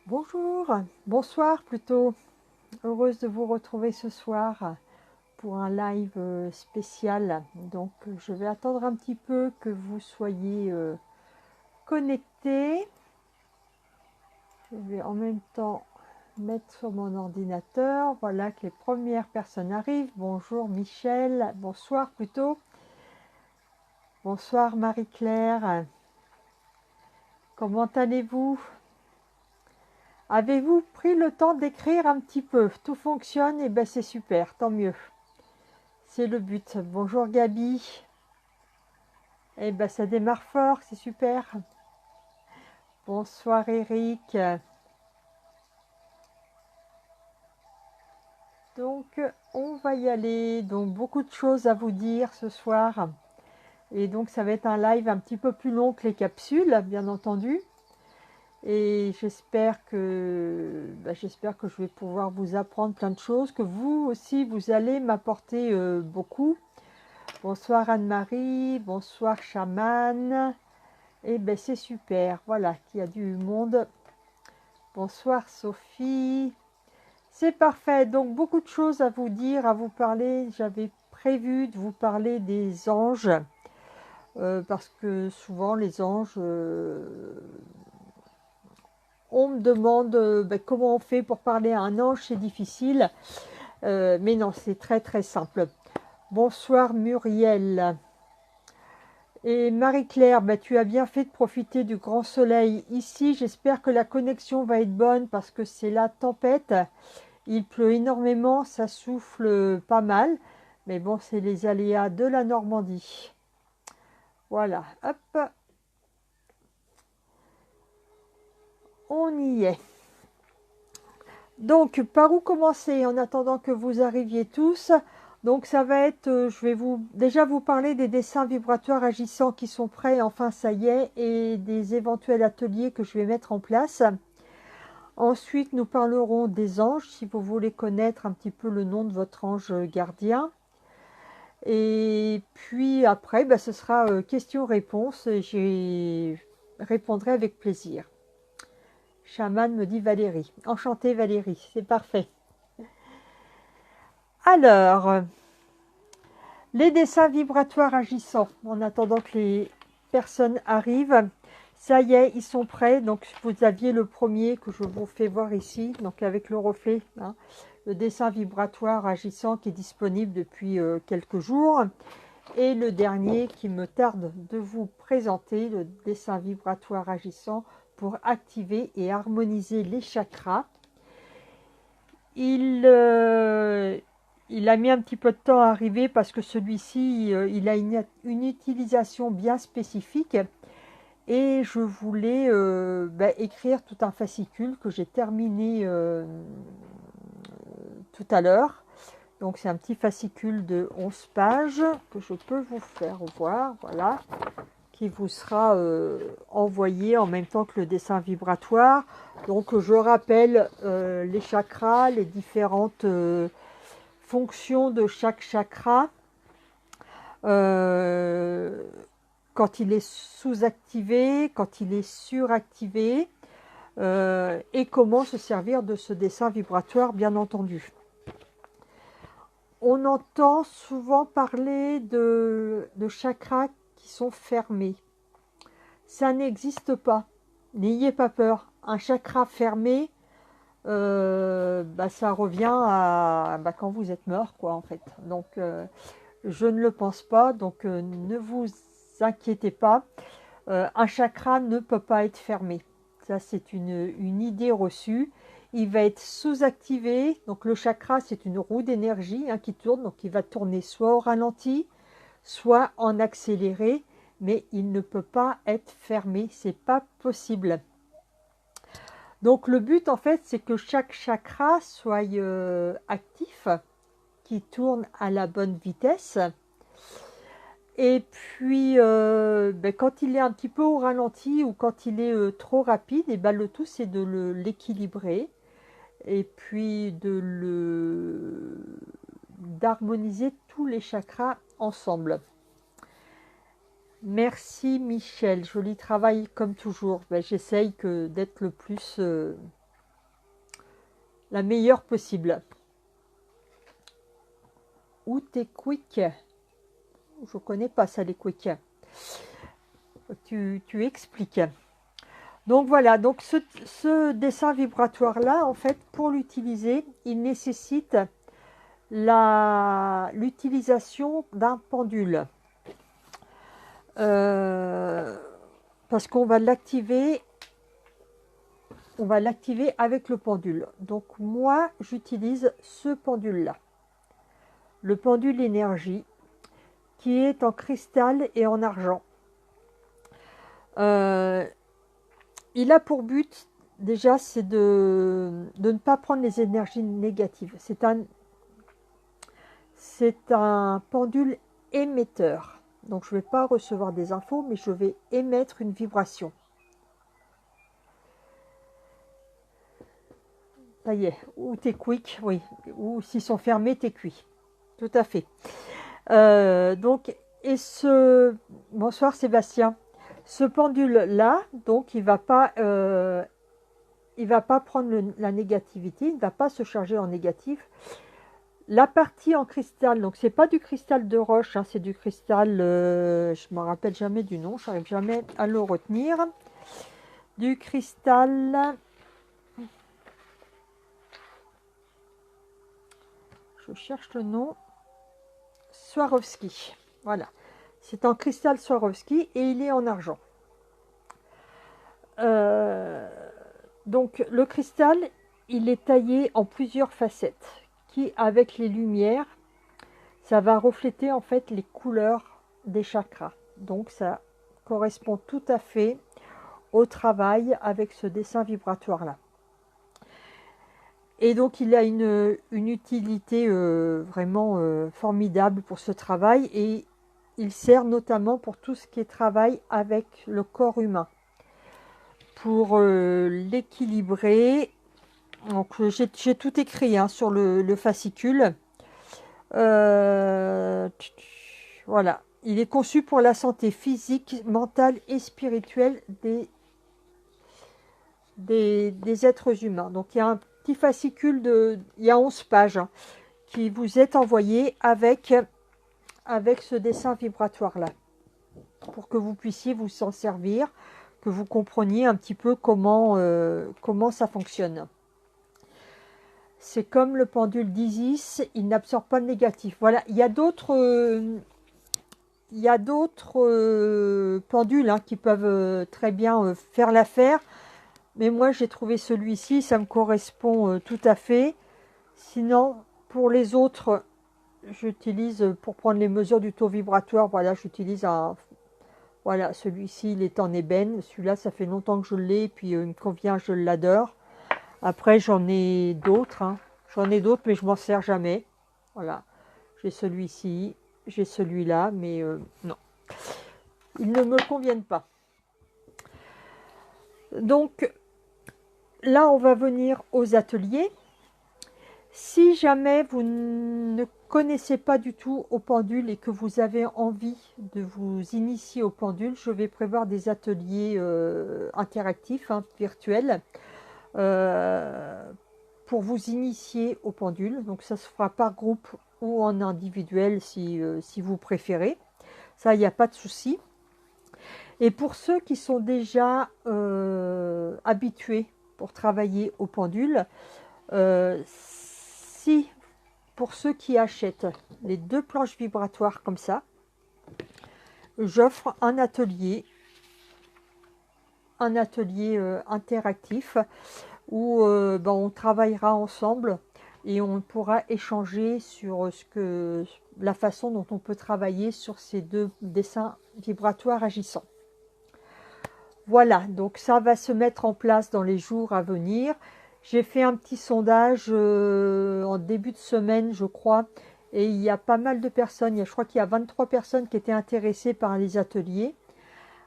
Bonjour, bonsoir plutôt. Heureuse de vous retrouver ce soir pour un live spécial. Donc je vais attendre un petit peu que vous soyez connectés. Je vais en même temps mettre sur mon ordinateur. Voilà que les premières personnes arrivent. Bonjour Michel, bonsoir plutôt. Bonsoir Marie-Claire. Comment allez-vous? Avez-vous pris le temps d'écrire un petit peu? Tout fonctionne? Et ben c'est super, tant mieux. C'est le but. Bonjour Gabi. Eh ben ça démarre fort, c'est super. Bonsoir Eric. Donc on va y aller. Donc beaucoup de choses à vous dire ce soir. Et donc ça va être un live un petit peu plus long que les capsules, bien entendu. Et j'espère que je vais pouvoir vous apprendre plein de choses, que vous aussi vous allez m'apporter beaucoup. Bonsoir Anne-Marie, bonsoir Chaman. Et ben c'est super, voilà, qu'il y a du monde. Bonsoir Sophie. C'est parfait, donc beaucoup de choses à vous dire, à vous parler. J'avais prévu de vous parler des anges, parce que souvent les anges, on me demande comment on fait pour parler à un ange, c'est difficile. Mais non, c'est très très simple. Bonsoir Muriel. Et Marie-Claire, tu as bien fait de profiter du grand soleil. Ici, j'espère que la connexion va être bonne parce que c'est la tempête. Il pleut énormément, ça souffle pas mal. Mais bon, c'est les aléas de la Normandie. Voilà, hop, on y est. Donc, par où commencer en attendant que vous arriviez tous? Donc, ça va être, je vais déjà vous parler des dessins vibratoires agissants qui sont prêts, enfin ça y est, et des éventuels ateliers que je vais mettre en place. Ensuite, nous parlerons des anges, si vous voulez connaître un petit peu le nom de votre ange gardien. Et puis après, ce sera questions-réponses, et j'y répondrai avec plaisir. Chaman me dit Valérie. Enchantée Valérie, c'est parfait. Alors, les dessins vibratoires agissants, en attendant que les personnes arrivent. Ça y est, ils sont prêts. Donc, vous aviez le premier que je vous fais voir ici, donc avec le reflet, hein, le dessin vibratoire agissant qui est disponible depuis quelques jours. Et le dernier qui me tarde de vous présenter, le dessin vibratoire agissant pour activer et harmoniser les chakras. Il a mis un petit peu de temps à arriver parce que celui-ci, il a une utilisation bien spécifique. Et je voulais écrire tout un fascicule que j'ai terminé tout à l'heure. Donc c'est un petit fascicule de 11 pages que je peux vous faire voir, voilà, qui vous sera envoyé en même temps que le dessin vibratoire. Donc je rappelle les chakras, les différentes fonctions de chaque chakra, quand il est sous-activé, quand il est suractivé, et comment se servir de ce dessin vibratoire, bien entendu. On entend souvent parler de chakras qui sont fermés. Ça n'existe pas. N'ayez pas peur. Un chakra fermé, ça revient à quand vous êtes mort, quoi, en fait. Donc, je ne le pense pas. Donc, ne vous inquiétez pas. Un chakra ne peut pas être fermé. Ça, c'est une idée reçue. Il va être sous-activé. Donc, le chakra, c'est une roue d'énergie qui tourne. Donc, il va tourner soit au ralenti, soit en accéléré. Mais il ne peut pas être fermé. C'est pas possible. Donc, le but, en fait, c'est que chaque chakra soit actif, qui tourne à la bonne vitesse. Et puis, quand il est un petit peu au ralenti ou quand il est trop rapide, et le tout c'est de l'équilibrer et puis d'harmoniser tous les chakras ensemble. Merci Michel, joli travail comme toujours. J'essaye d'être le plus la meilleure possible. Ou t'es quick. Je connais pas ça, les quick. Tu expliques. Donc voilà, donc ce dessin vibratoire là, en fait, pour l'utiliser, il nécessite l'utilisation d'un pendule. Parce qu'on va l'activer, avec le pendule. Donc moi, j'utilise ce pendule là, le pendule énergie, qui est en cristal et en argent. Il a pour but, déjà, c'est de ne pas prendre les énergies négatives. C'est un pendule émetteur. Donc, je ne vais pas recevoir des infos, mais je vais émettre une vibration. Ça y est, ou t'es quick, oui, ou s'ils sont fermés, t'es cuit. Tout à fait. Bonsoir Sébastien. Ce pendule-là, donc, il va pas prendre la négativité, il ne va pas se charger en négatif. La partie en cristal, donc c'est pas du cristal de roche, hein, c'est du cristal, je ne me rappelle jamais du nom, je n'arrive jamais à le retenir. Du cristal, je cherche le nom, Swarovski. Voilà, c'est en cristal Swarovski et il est en argent. Donc le cristal, il est taillé en plusieurs facettes qui, avec les lumières, ça va refléter en fait les couleurs des chakras. Donc ça correspond tout à fait au travail avec ce dessin vibratoire là. Et donc il a une utilité vraiment formidable pour ce travail, et il sert notamment pour tout ce qui est travail avec le corps humain, pour l'équilibrer. Donc j'ai tout écrit hein, sur le fascicule. Voilà, il est conçu pour la santé physique, mentale et spirituelle des êtres humains. Donc il y a un petit fascicule il y a 11 pages hein, qui vous est envoyé avec ce dessin vibratoire là, pour que vous puissiez vous en servir, que vous compreniez un petit peu comment ça fonctionne. C'est comme le pendule d'Isis, il n'absorbe pas le négatif. Voilà, il y a d'autres pendules hein, qui peuvent très bien faire l'affaire. Mais moi, j'ai trouvé celui-ci, ça me correspond tout à fait. Sinon, pour les autres, j'utilise, pour prendre les mesures du taux vibratoire, voilà, j'utilise voilà, celui-ci, il est en ébène. Celui-là, ça fait longtemps que je l'ai, puis il me convient, je l'adore. Après, j'en ai d'autres. Hein. J'en ai d'autres, mais je m'en sers jamais. Voilà. J'ai celui-ci, j'ai celui-là, mais non. Ils ne me conviennent pas. Donc, là, on va venir aux ateliers. Si jamais vous ne connaissez pas du tout au pendule et que vous avez envie de vous initier au pendule, je vais prévoir des ateliers interactifs, hein, virtuels, pour vous initier au pendule. Donc ça se fera par groupe ou en individuel si vous préférez. Ça, il n'y a pas de souci. Et pour ceux qui sont déjà habitués pour travailler au pendule, pour ceux qui achètent les 2 planches vibratoires comme ça, j'offre un atelier interactif où on travaillera ensemble et on pourra échanger sur la façon dont on peut travailler sur ces 2 dessins vibratoires agissants. Voilà, donc ça va se mettre en place dans les jours à venir. J'ai fait un petit sondage en début de semaine, je crois, et il y a pas mal de personnes. Je crois qu'il y a 23 personnes qui étaient intéressées par les ateliers.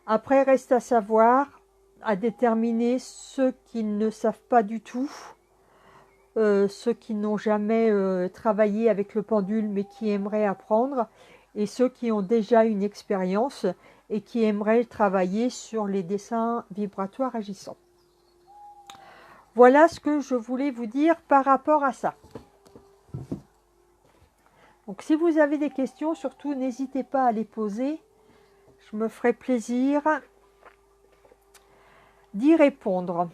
Après, reste à savoir, à déterminer ceux qui ne savent pas du tout, ceux qui n'ont jamais travaillé avec le pendule mais qui aimeraient apprendre, et ceux qui ont déjà une expérience et qui aimeraient travailler sur les dessins vibratoires agissants. Voilà ce que je voulais vous dire par rapport à ça. Donc si vous avez des questions, surtout n'hésitez pas à les poser. Je me ferai plaisir d'y répondre.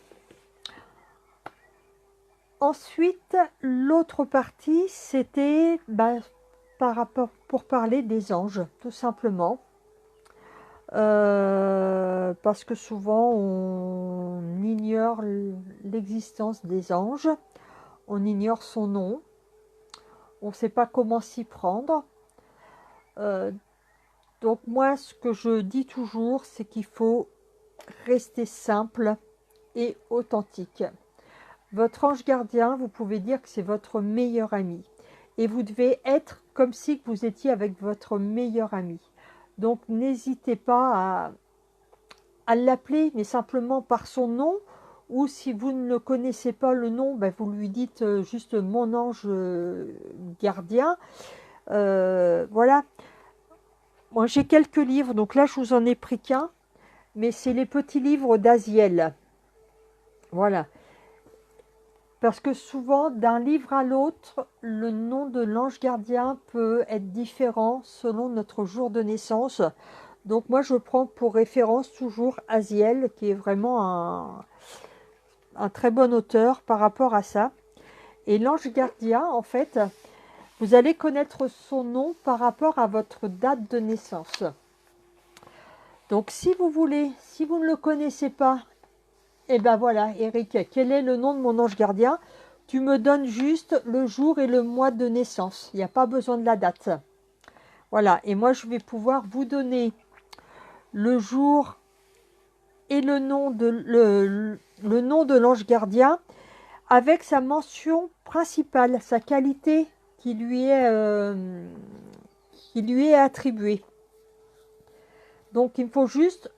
Ensuite, l'autre partie, c'était pour parler des anges, tout simplement. Parce que souvent, on ignore l'existence des anges, on ignore son nom, on ne sait pas comment s'y prendre. Donc moi, ce que je dis toujours, c'est qu'il faut rester simple et authentique. Votre ange gardien, vous pouvez dire que c'est votre meilleur ami. Et vous devez être comme si vous étiez avec votre meilleur ami. Donc n'hésitez pas à l'appeler, mais simplement par son nom. Ou si vous ne connaissez pas le nom, vous lui dites juste mon ange gardien. Voilà. Moi j'ai quelques livres, donc là je vous en ai pris qu'un. Mais c'est les petits livres d'Aziel. Voilà. Parce que souvent, d'un livre à l'autre, le nom de l'ange gardien peut être différent selon notre jour de naissance. Donc moi, je prends pour référence toujours Aziel, qui est vraiment un très bon auteur par rapport à ça. Et l'ange gardien, en fait, vous allez connaître son nom par rapport à votre date de naissance. Donc si vous voulez, si vous ne le connaissez pas, et ben voilà, Eric, quel est le nom de mon ange gardien? Tu me donnes juste le jour et le mois de naissance. Il n'y a pas besoin de la date. Voilà, et moi je vais pouvoir vous donner le jour et le nom de l'ange gardien avec sa mention principale, sa qualité qui lui est attribuée. Donc il me faut juste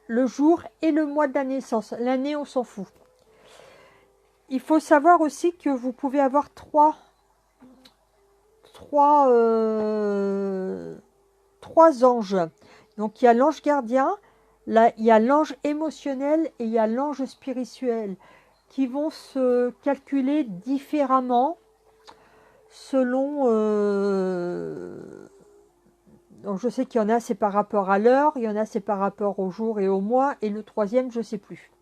le jour et le mois de la naissance. L'année, on s'en fout. Il faut savoir aussi que vous pouvez avoir trois anges. Donc il y a l'ange gardien, là, il y a l'ange émotionnel et il y a l'ange spirituel qui vont se calculer différemment selon... donc je sais qu'il y en a, c'est par rapport à l'heure, il y en a, c'est par rapport au jour et au mois, et le troisième, je ne sais plus.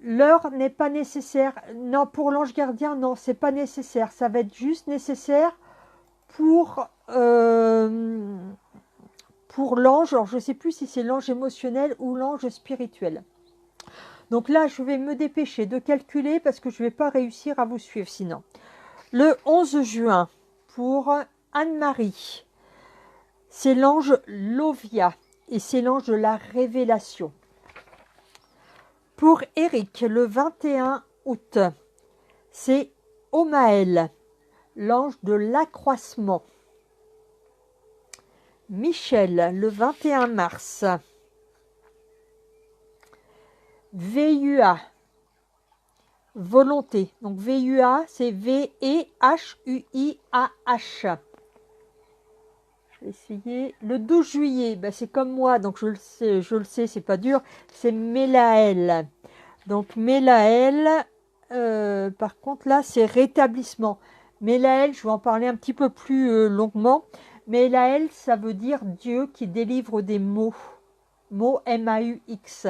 L'heure n'est pas nécessaire. Non, pour l'ange gardien, non, c'est pas nécessaire. Ça va être juste nécessaire pour l'ange. Alors, je ne sais plus si c'est l'ange émotionnel ou l'ange spirituel. Donc là, je vais me dépêcher de calculer parce que je ne vais pas réussir à vous suivre sinon. Le 11 juin, pour Anne-Marie, c'est l'ange Lovia et c'est l'ange de la révélation. Pour Eric, le 21 août, c'est Omaël, l'ange de l'accroissement. Michel, le 21 mars, VUA, volonté. Donc VUA, c'est V-E-H-U-I-A-H. Je vais essayer. Le 12 juillet, c'est comme moi, donc je le sais, c'est pas dur. C'est Mélaël. Donc Mélaël, par contre là, c'est rétablissement. Mélaël, je vais en parler un petit peu plus longuement. Mélaël, ça veut dire Dieu qui délivre des mots. Mots M-A-U-X.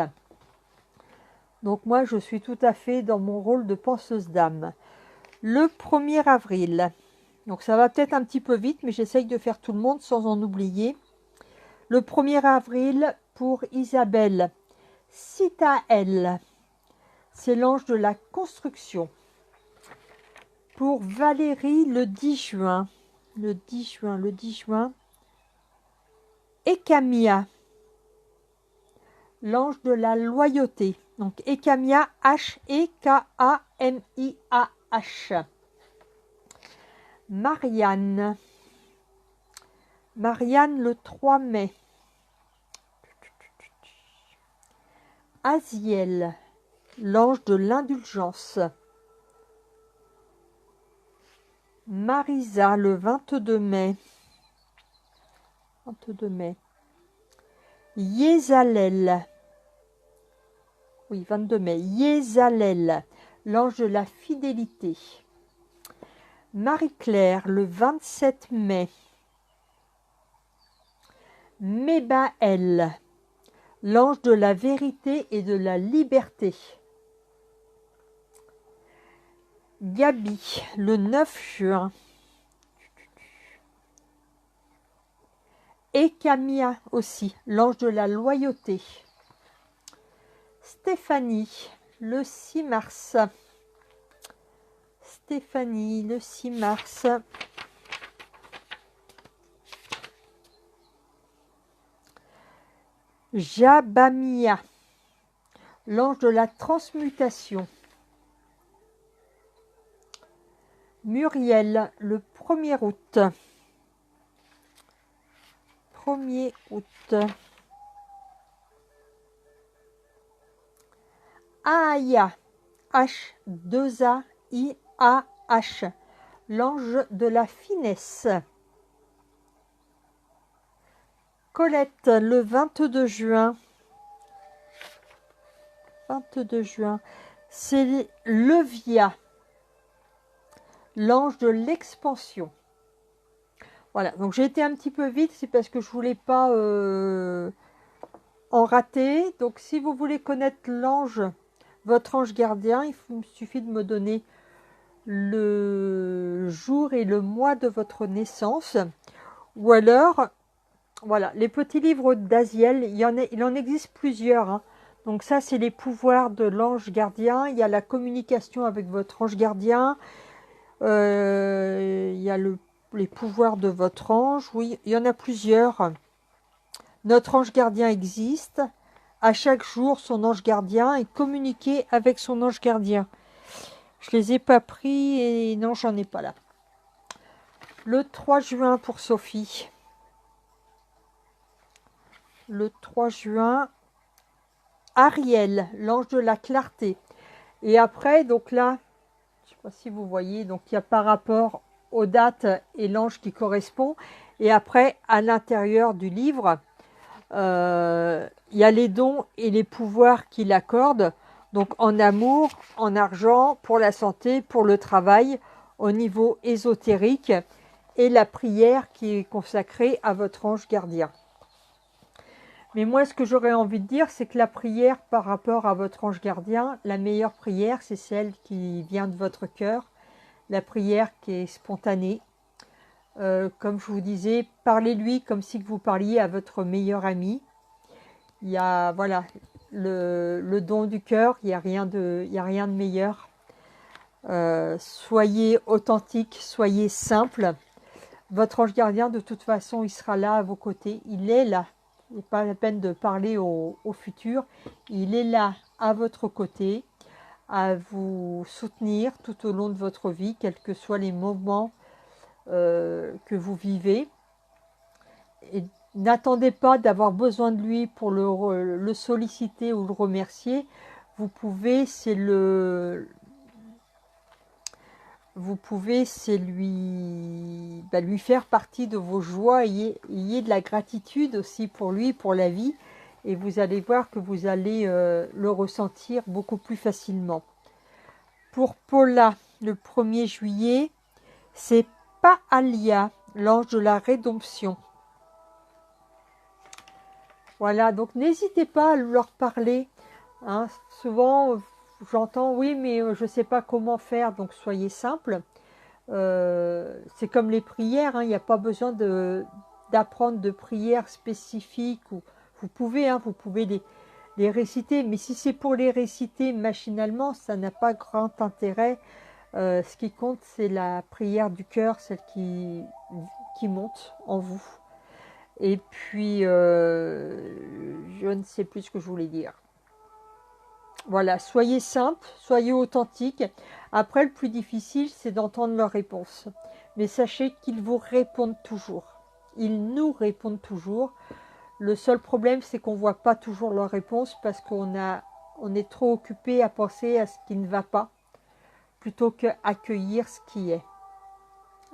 Donc moi, je suis tout à fait dans mon rôle de penseuse d'âme. Le 1er avril. Donc ça va peut-être un petit peu vite, mais j'essaye de faire tout le monde sans en oublier. Le 1er avril, pour Isabelle, Citaël, c'est l'ange de la construction. Pour Valérie, le 10 juin, Ekamia, l'ange de la loyauté. Donc Ekamia, H-E-K-A-M-I-A-H. Marianne, le 3 mai. Aziel, l'ange de l'indulgence. Marisa, le 22 mai. Yézalel, oui, 22 mai. Yézalel, l'ange de la fidélité. Marie-Claire, le 27 mai. Mébaël, l'ange de la vérité et de la liberté. Gabi, le 9 juin. Et Camilla aussi, l'ange de la loyauté. Stéphanie, le 6 mars. Stéphanie, le 6 mars. Jabamia, l'ange de la transmutation. Muriel, le 1er août. 1er août. Aaya, H2AIAH, l'ange de la finesse. Colette, le 22 juin. 22 juin. C'est Levia, l'ange de l'expansion. Voilà, donc j'ai été un petit peu vite, c'est parce que je voulais pas en rater. Donc si vous voulez connaître l'ange, votre ange gardien, il suffit de me donner le jour et le mois de votre naissance. Ou alors, voilà, les petits livres d'Aziel, il en existe plusieurs. Hein. Donc ça, c'est les pouvoirs de l'ange gardien. Il y a la communication avec votre ange gardien. Il y a les pouvoirs de votre ange. Oui, il y en a plusieurs. Notre ange gardien existe. À chaque jour, son ange gardien est communiqué avec son ange gardien. Je les ai pas pris et non, j'en ai pas là. Le 3 juin pour Sophie. Le 3 juin. Ariel, l'ange de la clarté. Et après, donc là, je ne sais pas si vous voyez, donc il y a par rapport aux dates et l'ange qui correspond. Et après, à l'intérieur du livre, il y a les dons et les pouvoirs qu'il accorde. Donc en amour, en argent, pour la santé, pour le travail, au niveau ésotérique. Et la prière qui est consacrée à votre ange gardien. Mais moi, ce que j'aurais envie de dire, c'est que la prière par rapport à votre ange gardien, la meilleure prière, c'est celle qui vient de votre cœur, la prière qui est spontanée. Comme je vous disais, parlez-lui comme si vous parliez à votre meilleur ami. Il y a, voilà, le don du cœur, il n'y a rien de meilleur. Soyez authentique, soyez simple. Votre ange gardien, de toute façon, il sera là à vos côtés. Il est là. Il n'est pas la peine de parler au futur. Il est là à votre côté, à vous soutenir tout au long de votre vie, quels que soient les moments que vous vivez. Et n'attendez pas d'avoir besoin de lui pour le solliciter ou le remercier. Vous pouvez, c'est lui faire partie de vos joies, ayez de la gratitude aussi pour lui, pour la vie, et vous allez voir que vous allez le ressentir beaucoup plus facilement. Pour Paula, le 1er juillet, c'est Paalia, l'ange de la rédemption. Voilà, donc n'hésitez pas à leur parler. Hein. Souvent, j'entends, oui, mais je ne sais pas comment faire, donc soyez simple. C'est comme les prières, hein, il n'y a pas besoin d'apprendre de prières spécifiques. Vous pouvez les réciter, mais si c'est pour les réciter machinalement, ça n'a pas grand intérêt. Ce qui compte, c'est la prière du cœur, celle qui monte en vous. Et puis, je ne sais plus ce que je voulais dire. Voilà, soyez simple, soyez authentique. Après, le plus difficile, c'est d'entendre leurs réponses. Mais sachez qu'ils vous répondent toujours. Ils nous répondent toujours. Le seul problème, c'est qu'on ne voit pas toujours leurs réponses parce qu'on est trop occupé à penser à ce qui ne va pas plutôt qu'à accueillir ce qui est.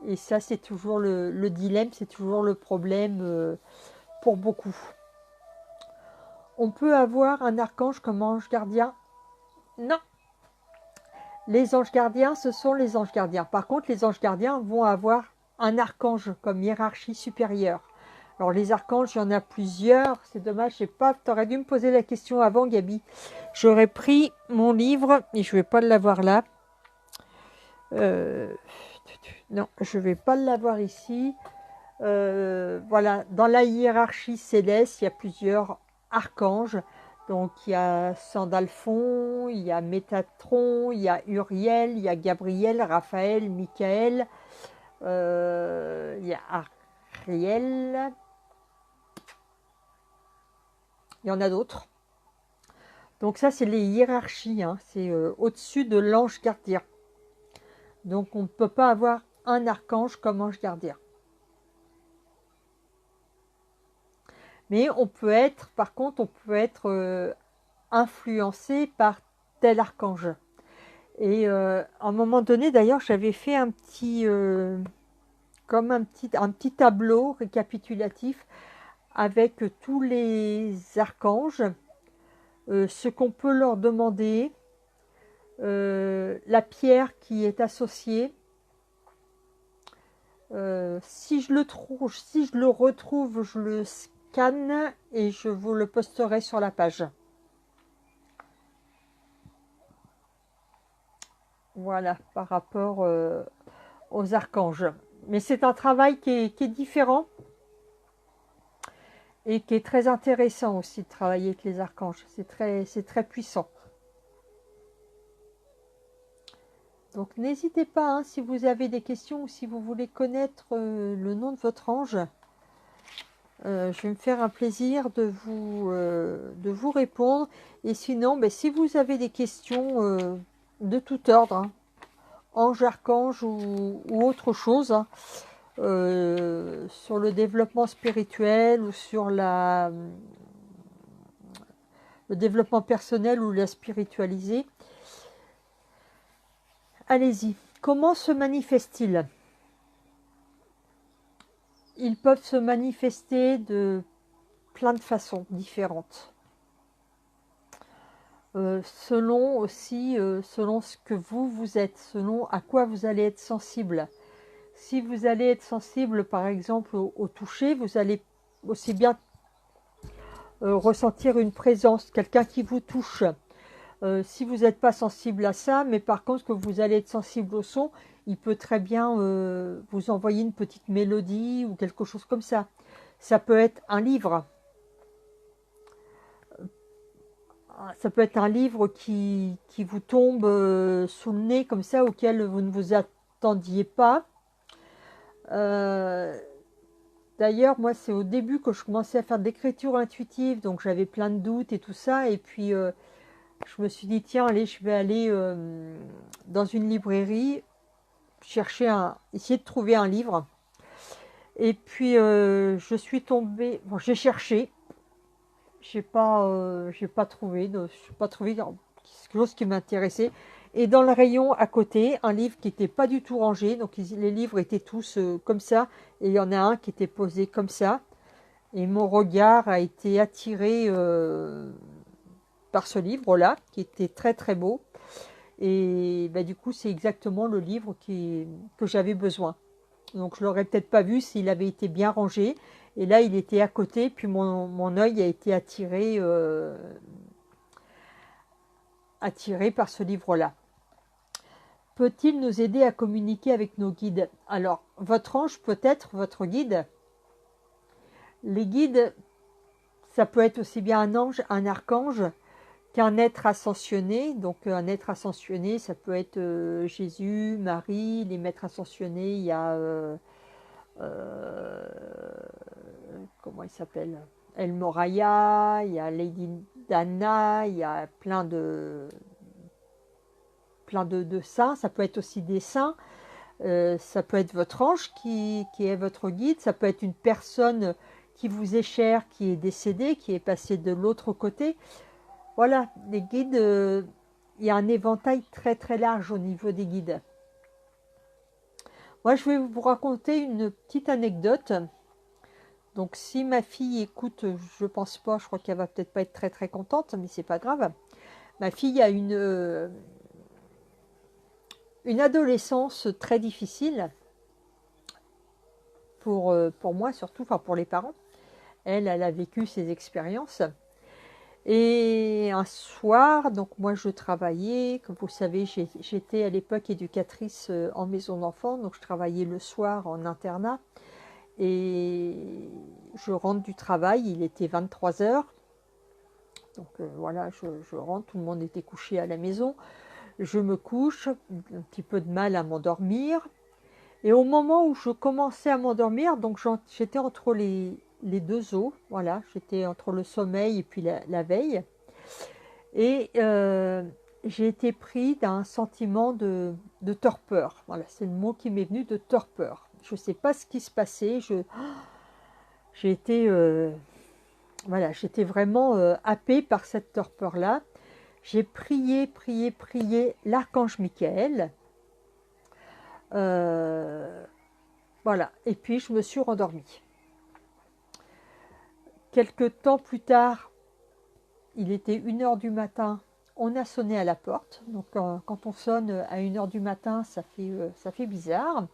Et ça, c'est toujours le dilemme, c'est toujours le problème pour beaucoup. On peut avoir un archange comme ange gardien Non, les anges gardiens, ce sont les anges gardiens. Par contre, les anges gardiens vont avoir un archange comme hiérarchie supérieure. Alors les archanges, il y en a plusieurs. C'est dommage, je sais pas. Tu aurais dû me poser la question avant, Gabi. J'aurais pris mon livre et je vais pas l'avoir là. Non, je vais pas l'avoir ici. Voilà, dans la hiérarchie céleste, il y a plusieurs archanges. Donc il y a Sandalphon, il y a Métatron, il y a Uriel, il y a Gabriel, Raphaël, Michael, il y a Ariel, il y en a d'autres. Donc ça, c'est les hiérarchies, hein. C'est au-dessus de l'ange gardien. Donc on ne peut pas avoir un archange comme ange gardien. Mais on peut être, par contre, on peut être influencé par tel archange. Et à un moment donné, d'ailleurs, j'avais fait un petit, comme un petit tableau récapitulatif avec tous les archanges, ce qu'on peut leur demander, la pierre qui est associée. Si je le trouve, si je le retrouve, je le scanne et je vous le posterai sur la page. Voilà, par rapport aux archanges. Mais c'est un travail qui est différent et qui est très intéressant aussi de travailler avec les archanges. C'est très puissant. Donc n'hésitez pas, hein, si vous avez des questions ou si vous voulez connaître le nom de votre ange, je vais me faire un plaisir de vous répondre. Et sinon, ben, si vous avez des questions de tout ordre, hein, ange, archange ou autre chose, hein, sur le développement spirituel ou sur le développement personnel ou la spiritualisée, allez-y. Comment se manifestent-ils? Ils peuvent se manifester de plein de façons différentes. Selon aussi, selon ce que vous êtes, selon à quoi vous allez être sensible. Si vous allez être sensible, par exemple, au toucher, vous allez aussi bien ressentir une présence, quelqu'un qui vous touche. Si vous n'êtes pas sensible à ça, mais par contre que vous allez être sensible au son, il peut très bien vous envoyer une petite mélodie ou quelque chose comme ça. Ça peut être un livre. Ça peut être un livre qui vous tombe sous le nez comme ça, auquel vous ne vous attendiez pas. D'ailleurs, moi, c'est au début que je commençais à faire de l'écriture intuitive, donc j'avais plein de doutes et tout ça. Et puis, je me suis dit, tiens, allez, je vais aller dans une librairie, essayer de trouver un livre. Et puis, je suis tombée, bon, j'ai cherché, j'ai pas trouvé quelque chose qui m'intéressait. Et dans le rayon à côté, un livre qui n'était pas du tout rangé, donc les livres étaient tous comme ça, et il y en a un qui était posé comme ça. Et mon regard a été attiré par ce livre-là, qui était très très beau. Et bah, du coup, c'est exactement le livre que j'avais besoin. Donc je l'aurais peut-être pas vu s'il avait été bien rangé. Et là, il était à côté, puis mon œil a été attiré par ce livre-là. Peut-il nous aider à communiquer avec nos guides? Alors, votre ange peut être votre guide. Les guides, ça peut être aussi bien un ange, un archange, qu'un être ascensionné. Donc un être ascensionné, ça peut être Jésus, Marie, les maîtres ascensionnés, il y a comment il s'appelle, El Moraya, il y a Lady Dana, il y a plein de saints. Ça peut être aussi des saints, ça peut être votre ange qui est votre guide, ça peut être une personne qui vous est chère, qui est décédée, qui est passée de l'autre côté. Voilà, les guides, il y a un éventail très très large au niveau des guides. Moi, je vais vous raconter une petite anecdote. Donc, si ma fille écoute, je pense pas, je crois qu'elle va peut-être pas être très très contente, mais c'est pas grave. Ma fille a une adolescence très difficile pour moi surtout, enfin pour les parents. Elle a vécu ses expériences. Et un soir, donc moi je travaillais, comme vous savez, j'étais à l'époque éducatrice en maison d'enfants, donc je travaillais le soir en internat. Et je rentre du travail, il était 23 heures. Donc voilà, je rentre, tout le monde était couché à la maison. Je me couche, un petit peu de mal à m'endormir. Et au moment où je commençais à m'endormir, donc j'étais entre les deux eaux, voilà, j'étais entre le sommeil et puis la veille. Et j'ai été pris d'un sentiment de torpeur. Voilà, c'est le mot qui m'est venu, de torpeur. Je ne sais pas ce qui se passait. J'ai été, voilà, j'étais vraiment happée par cette torpeur-là. J'ai prié, prié, prié l'archange Michael. Voilà, et puis je me suis rendormie. Quelque temps plus tard, il était 1 heure du matin, on a sonné à la porte. Donc quand on sonne à 1 heure du matin, ça fait bizarre.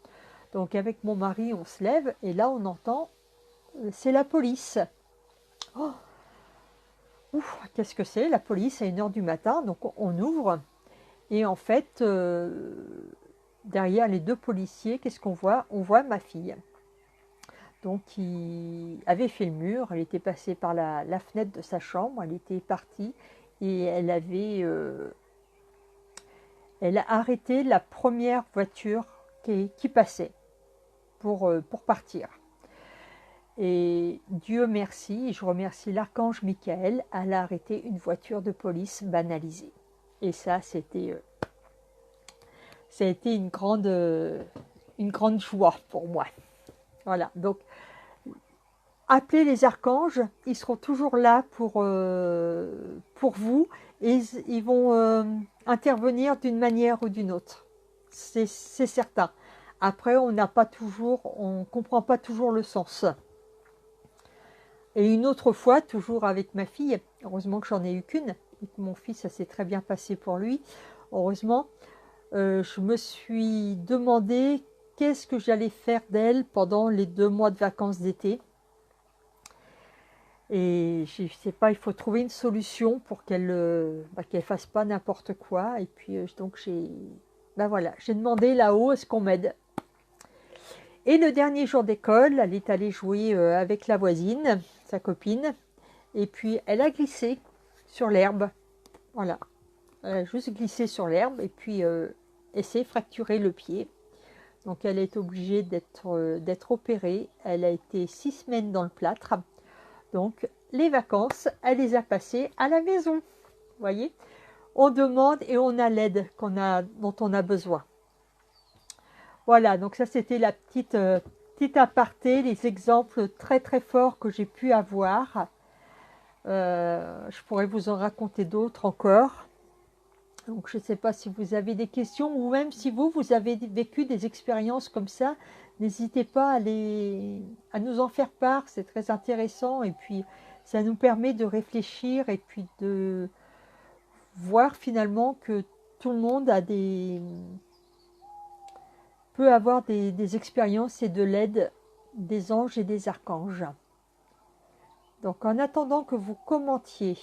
Donc avec mon mari, on se lève et là on entend, c'est la police. Oh, ouf, qu'est-ce que c'est la police à 1 heure du matin? Donc on ouvre et en fait, derrière les deux policiers, qu'est-ce qu'on voit? On voit ma fille. Donc qui avait fait le mur, elle était passée par la fenêtre de sa chambre, elle était partie et elle a arrêté la première voiture qui passait pour partir. Et Dieu merci, je remercie l'archange Michael, elle a arrêté une voiture de police banalisée. Et ça, ça a été une grande joie pour moi. Voilà, donc appelez les archanges, ils seront toujours là pour vous et ils vont intervenir d'une manière ou d'une autre. C'est certain. Après, on ne comprend pas toujours le sens. Et une autre fois, toujours avec ma fille, heureusement que j'en ai eu qu'une, et que mon fils, ça s'est très bien passé pour lui, heureusement, je me suis demandé qu'est-ce que j'allais faire d'elle pendant les 2 mois de vacances d'été. Et je ne sais pas, il faut trouver une solution pour qu'elle fasse pas n'importe quoi. Et puis donc voilà, j'ai demandé là-haut, est-ce qu'on m'aide? Et le dernier jour d'école, elle est allée jouer avec la voisine, sa copine. Et puis elle a glissé sur l'herbe. Voilà, elle a juste glissé sur l'herbe et puis elle s'est fracturé le pied. Donc elle est obligée d'être opérée. Elle a été 6 semaines dans le plâtre. Donc, les vacances, elle les a passées à la maison. Vous voyez, on demande et on a l'aide dont on a besoin. Voilà, donc ça c'était la petite aparté, les exemples très très forts que j'ai pu avoir. Je pourrais vous en raconter d'autres encore. Donc je ne sais pas si vous avez des questions ou même si vous avez vécu des expériences comme ça. N'hésitez pas à nous en faire part, c'est très intéressant et puis ça nous permet de réfléchir et puis de voir finalement que tout le monde peut avoir des expériences et de l'aide des anges et des archanges. Donc en attendant que vous commentiez,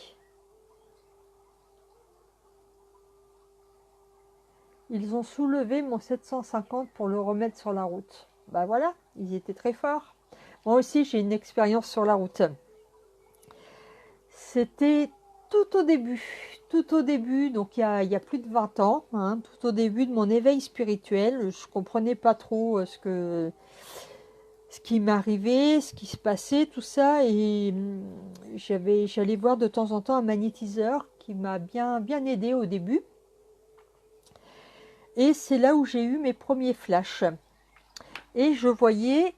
ils ont soulevé mon 750 pour le remettre sur la route. Ben voilà, ils étaient très forts. Moi aussi, j'ai une expérience sur la route. C'était tout au début, donc il y a plus de 20 ans, hein, tout au début de mon éveil spirituel. Je ne comprenais pas trop ce qui m'arrivait, ce qui se passait, tout ça. Et j'allais voir de temps en temps un magnétiseur qui m'a bien aidé au début. Et c'est là où j'ai eu mes premiers flashs. Et je voyais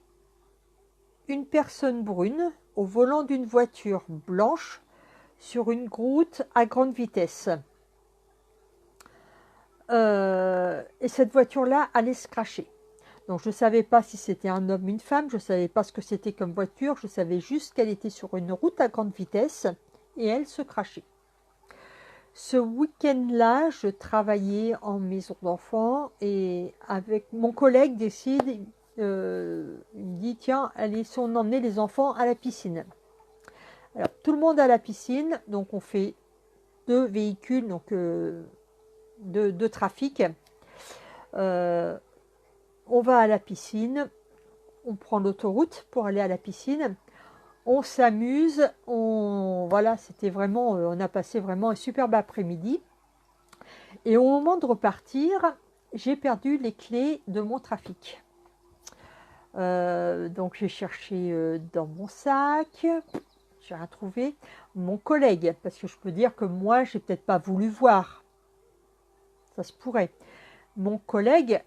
une personne brune au volant d'une voiture blanche sur une route à grande vitesse. Et cette voiture-là allait se cracher. Donc je ne savais pas si c'était un homme ou une femme, je ne savais pas ce que c'était comme voiture, je savais juste qu'elle était sur une route à grande vitesse et elle se crachait. Ce week-end-là, je travaillais en maison d'enfants et avec mon collègue décide, il me dit, tiens, allez, si on emmenait les enfants à la piscine. Alors, tout le monde à la piscine, donc on fait deux véhicules, donc de trafic. Euh, on va à la piscine, on prend l'autoroute pour aller à la piscine. On s'amuse, voilà, c'était vraiment, on a passé vraiment un superbe après-midi. Et au moment de repartir, j'ai perdu les clés de mon trafic. Donc j'ai cherché dans mon sac, j'ai rien trouvé. Mon collègue, parce que je peux dire que moi, j'ai peut-être pas voulu voir, ça se pourrait. Mon collègue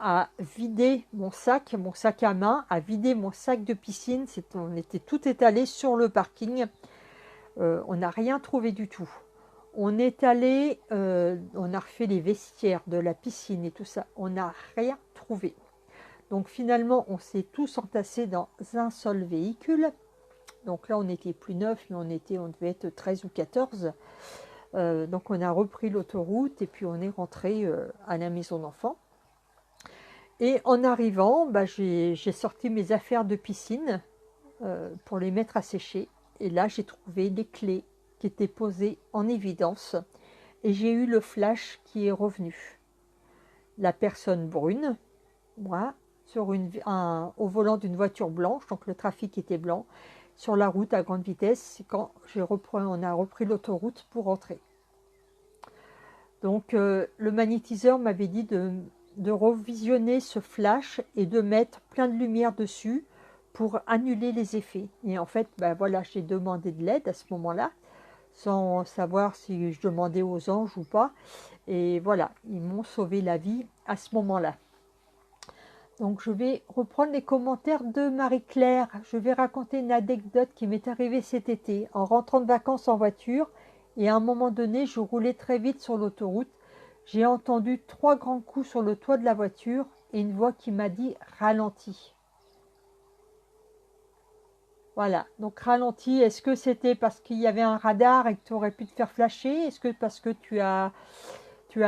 a vidé mon sac à main, a vidé mon sac de piscine. On était tout étalé sur le parking. On n'a rien trouvé du tout. On est allé, on a refait les vestiaires de la piscine et tout ça. On n'a rien trouvé. Donc finalement, on s'est tous entassés dans un seul véhicule. Donc là, on n'était plus 9, mais on devait être 13 ou 14. Donc on a repris l'autoroute et puis on est rentré à la maison d'enfants. Et en arrivant, j'ai sorti mes affaires de piscine pour les mettre à sécher. Et là, j'ai trouvé les clés qui étaient posées en évidence. Et j'ai eu le flash qui est revenu. La personne brune, moi, au volant d'une voiture blanche, donc le trafic était blanc, sur la route à grande vitesse, c'est quand on a repris l'autoroute pour rentrer. Donc le magnétiseur m'avait dit de revisionner ce flash et de mettre plein de lumière dessus pour annuler les effets. Et en fait, voilà, j'ai demandé de l'aide à ce moment-là, sans savoir si je demandais aux anges ou pas. Et voilà, ils m'ont sauvé la vie à ce moment-là. Donc je vais reprendre les commentaires de Marie-Claire. Je vais raconter une anecdote qui m'est arrivée cet été. En rentrant de vacances en voiture, et à un moment donné, je roulais très vite sur l'autoroute. J'ai entendu 3 grands coups sur le toit de la voiture et une voix qui m'a dit « ralentis ». Voilà, donc ralenti, est-ce que c'était parce qu'il y avait un radar et que tu aurais pu te faire flasher? Est-ce que parce que tu as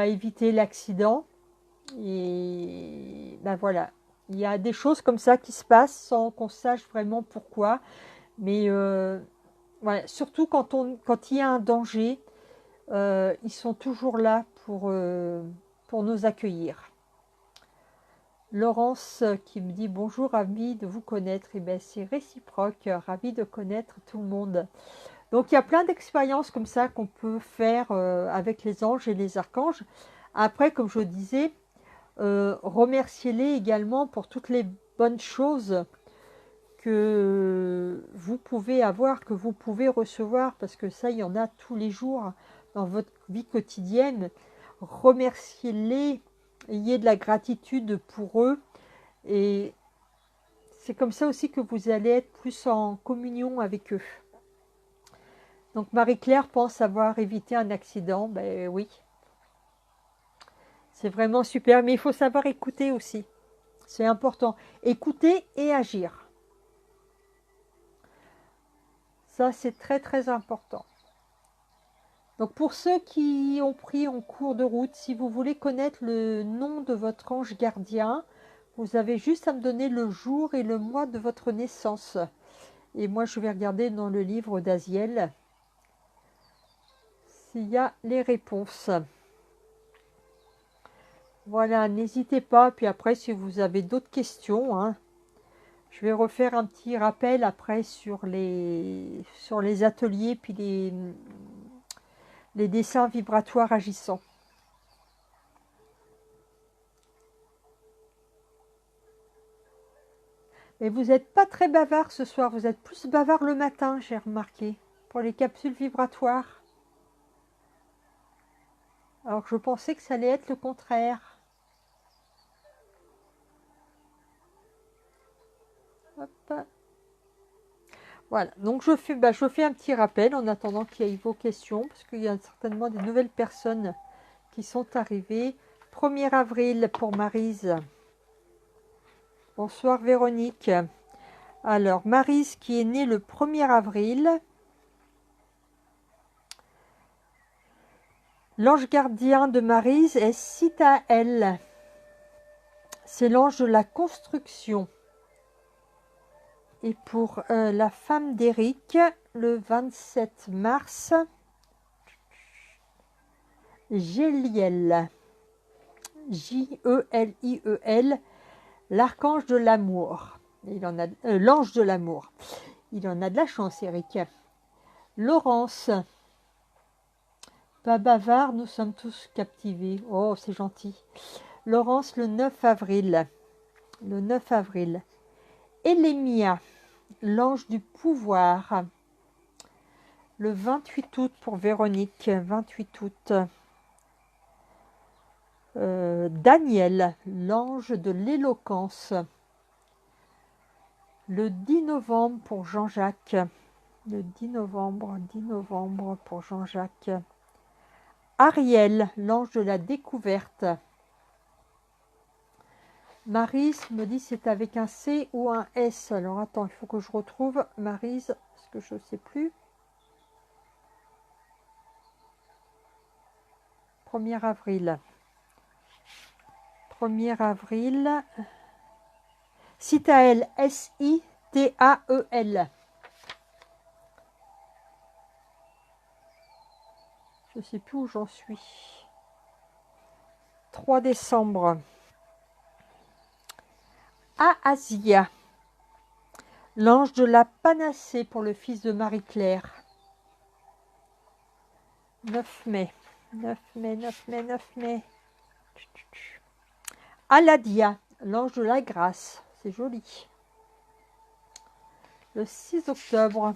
évité l'accident? Et voilà, il y a des choses comme ça qui se passent sans qu'on sache vraiment pourquoi. Mais voilà, surtout quand il y a un danger, ils sont toujours là pour nous accueillir. Laurence qui me dit bonjour, ravi de vous connaître. Et bien c'est réciproque, ravi de connaître tout le monde. Donc il y a plein d'expériences comme ça qu'on peut faire avec les anges et les archanges. Après, comme je disais, remerciez-les également pour toutes les bonnes choses que vous pouvez avoir, que vous pouvez recevoir, parce que ça, il y en a tous les jours dans votre vie quotidienne. Remerciez-les, ayez de la gratitude pour eux, et c'est comme ça aussi que vous allez être plus en communion avec eux. Donc Marie-Claire pense avoir évité un accident, ben oui. C'est vraiment super, mais il faut savoir écouter aussi. C'est important. Écouter et agir. Ça, c'est très très important. Donc pour ceux qui ont pris en cours de route, si vous voulez connaître le nom de votre ange gardien, vous avez juste à me donner le jour et le mois de votre naissance. Et moi, je vais regarder dans le livre d'Aziel s'il y a les réponses. Voilà, n'hésitez pas. Puis après, si vous avez d'autres questions, je vais refaire un petit rappel après sur les ateliers puis les dessins vibratoires agissants. Mais vous n'êtes pas très bavard ce soir, vous êtes plus bavard le matin, j'ai remarqué, pour les capsules vibratoires. Alors que je pensais que ça allait être le contraire. Hop. Voilà, donc je fais un petit rappel en attendant qu'il y ait vos questions, parce qu'il y a certainement des nouvelles personnes qui sont arrivées. 1er avril pour Maryse. Bonsoir Véronique. Alors, Maryse qui est née le 1er avril. L'ange gardien de Maryse est Sitaël. C'est l'ange de la construction. Et pour la femme d'Éric, le 27 mars, Jéliel. J-E-L-I-E-L, l'archange de l'amour. Il en a l'ange de l'amour. Il en a de la chance, Eric. Laurence. Pas bavard, nous sommes tous captivés. Oh, c'est gentil. Laurence, le 9 avril. Le 9 avril. Élémia, l'ange du pouvoir. Le 28 août pour Véronique. 28 août. Daniel, l'ange de l'éloquence. Le 10 novembre pour Jean-Jacques. Le 10 novembre pour Jean-Jacques. Ariel, l'ange de la découverte. Maryse me dit c'est avec un C ou un S. Alors attends, il faut que je retrouve Maryse, parce que je ne sais plus. 1er avril. 1er avril. Sitaël, S-I-T-A-E-L. Je ne sais plus où j'en suis. 3 décembre. Ahasia, l'ange de la panacée pour le fils de Marie-Claire. 9 mai. 9 mai, 9 mai, 9 mai. Aladia, l'ange de la grâce. C'est joli. Le 6 octobre.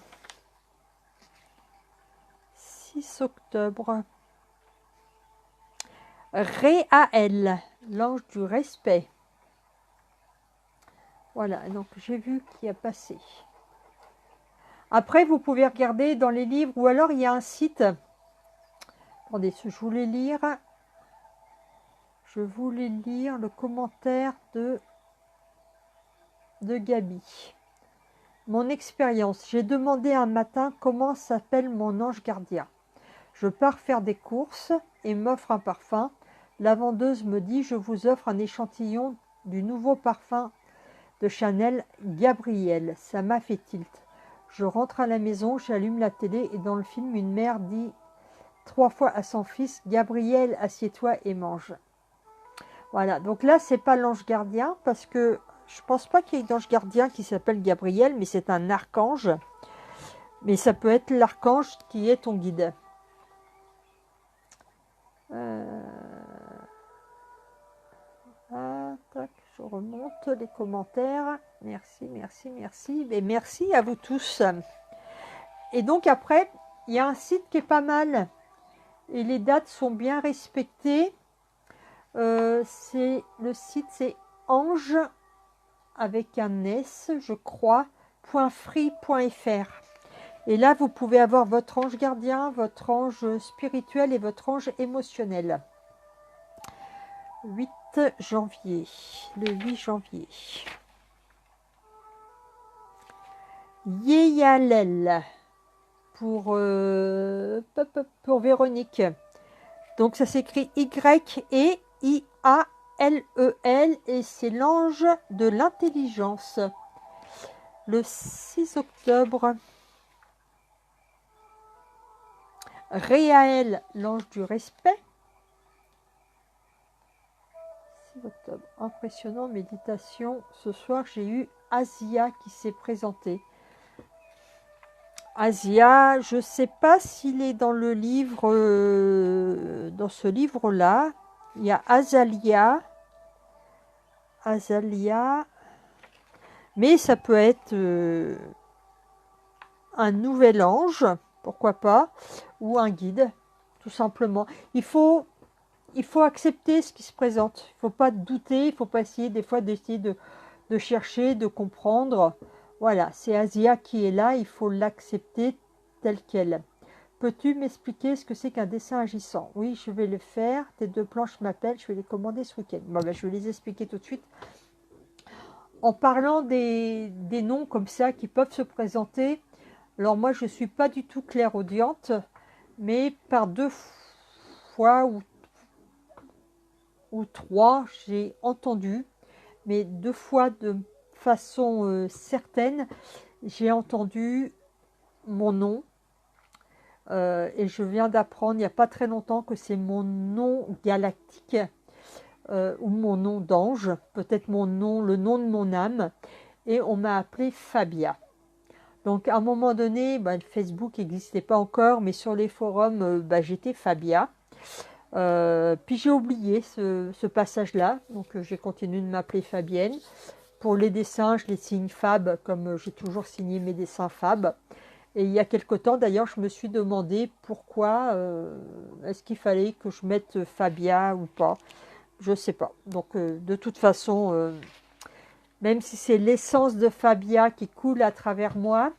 6 octobre. Réaël, l'ange du respect. Voilà, donc j'ai vu qu'il a passé. Après, vous pouvez regarder dans les livres, ou alors il y a un site. Attendez, je voulais lire. Je voulais lire le commentaire de Gabi. Mon expérience. J'ai demandé un matin comment s'appelle mon ange gardien. Je pars faire des courses et m'offre un parfum. La vendeuse me dit, je vous offre un échantillon du nouveau parfum de Chanel, Gabriel. Ça m'a fait tilt. Je rentre à la maison, j'allume la télé et dans le film, une mère dit 3 fois à son fils, Gabriel, assieds-toi et mange. Voilà, donc là, c'est pas l'ange gardien parce que je pense pas qu'il y ait d'ange gardien qui s'appelle Gabriel, mais c'est un archange. Mais ça peut être l'archange qui est ton guide. Tac, je remonte les commentaires. Merci, merci, merci. Et merci à vous tous. Et donc après, il y a un site qui est pas mal. Et les dates sont bien respectées. Le site, c'est ange avec un S, je crois, .free.fr. Et là, vous pouvez avoir votre ange gardien, votre ange spirituel et votre ange émotionnel. 8 janvier, le 8 janvier. Yéyalel pour Véronique. Donc ça s'écrit Y-E-I-A-L-E-L et c'est l'ange de l'intelligence. Le 6 octobre. Réaël, l'ange du respect. 6 octobre. Impressionnant, méditation. Ce soir, j'ai eu Asia qui s'est présentée. Asia, je ne sais pas s'il est dans le livre, dans ce livre-là. Il y a Azalia, mais ça peut être un nouvel ange, pourquoi pas, ou un guide, tout simplement. Il faut accepter ce qui se présente. Il ne faut pas douter, il ne faut pas essayer des fois d'essayer de chercher, de comprendre. Voilà, c'est Asia qui est là, il faut l'accepter telle qu'elle. Peux-tu m'expliquer ce que c'est qu'un dessin agissant? Oui, je vais le faire. Tes 2 planches m'appellent, je vais les commander ce week-end. Bon, ben, je vais les expliquer tout de suite. En parlant des noms comme ça qui peuvent se présenter, alors moi je ne suis pas du tout clairaudiente, mais par 2 fois ou trois, j'ai entendu, mais 2 fois de façon certaine, j'ai entendu mon nom. Et je viens d'apprendre il n'y a pas très longtemps que c'est mon nom galactique ou mon nom d'ange, peut-être mon nom, le nom de mon âme. Et on m'a appelée Fabia. Donc à un moment donné, Facebook n'existait pas encore, mais sur les forums, j'étais Fabia. Puis j'ai oublié ce passage-là, donc j'ai continué de m'appeler Fabienne. Pour les dessins, je les signe Fab, comme j'ai toujours signé mes dessins Fab. Et il y a quelque temps, d'ailleurs, je me suis demandé pourquoi est-ce qu'il fallait que je mette Fabia ou pas. Je ne sais pas. Donc, de toute façon, même si c'est l'essence de Fabia qui coule à travers moi,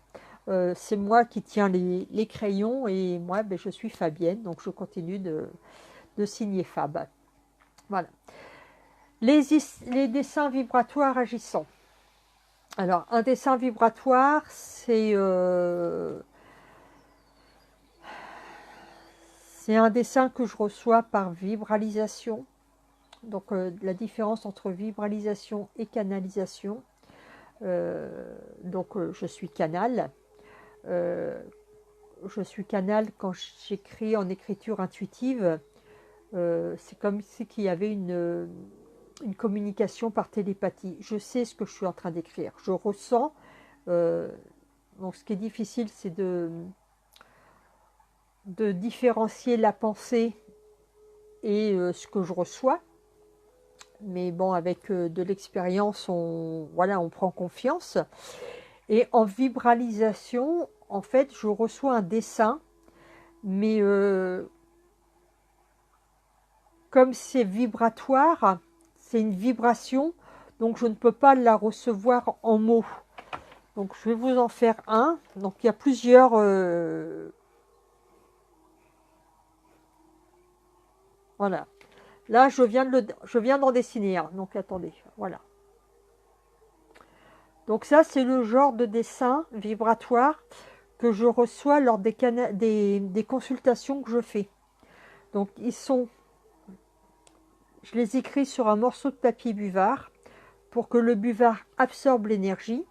c'est moi qui tiens les crayons et moi, je suis Fabienne. Donc, je continue de signer Fab. Voilà. Les dessins vibratoires agissants. Alors, un dessin vibratoire, c'est un dessin que je reçois par vibralisation. Donc, la différence entre vibralisation et canalisation. Je suis canal. Je suis canal quand j'écris en écriture intuitive. C'est comme si il y avait une communication par télépathie. Je sais ce que je suis en train d'écrire. Je ressens. Donc, ce qui est difficile, c'est de différencier la pensée et ce que je reçois. Mais bon, avec de l'expérience, on prend confiance. Et en vibralisation, en fait, je reçois un dessin, mais comme c'est vibratoire, c'est une vibration, donc je ne peux pas la recevoir en mots. Donc je vais vous en faire un. Donc il y a plusieurs... Voilà. Là, je viens d'en dessiner un. Donc attendez, voilà. Donc ça, c'est le genre de dessin vibratoire que je reçois lors des consultations que je fais. Donc je les écris sur un morceau de papier buvard pour que le buvard absorbe l'énergie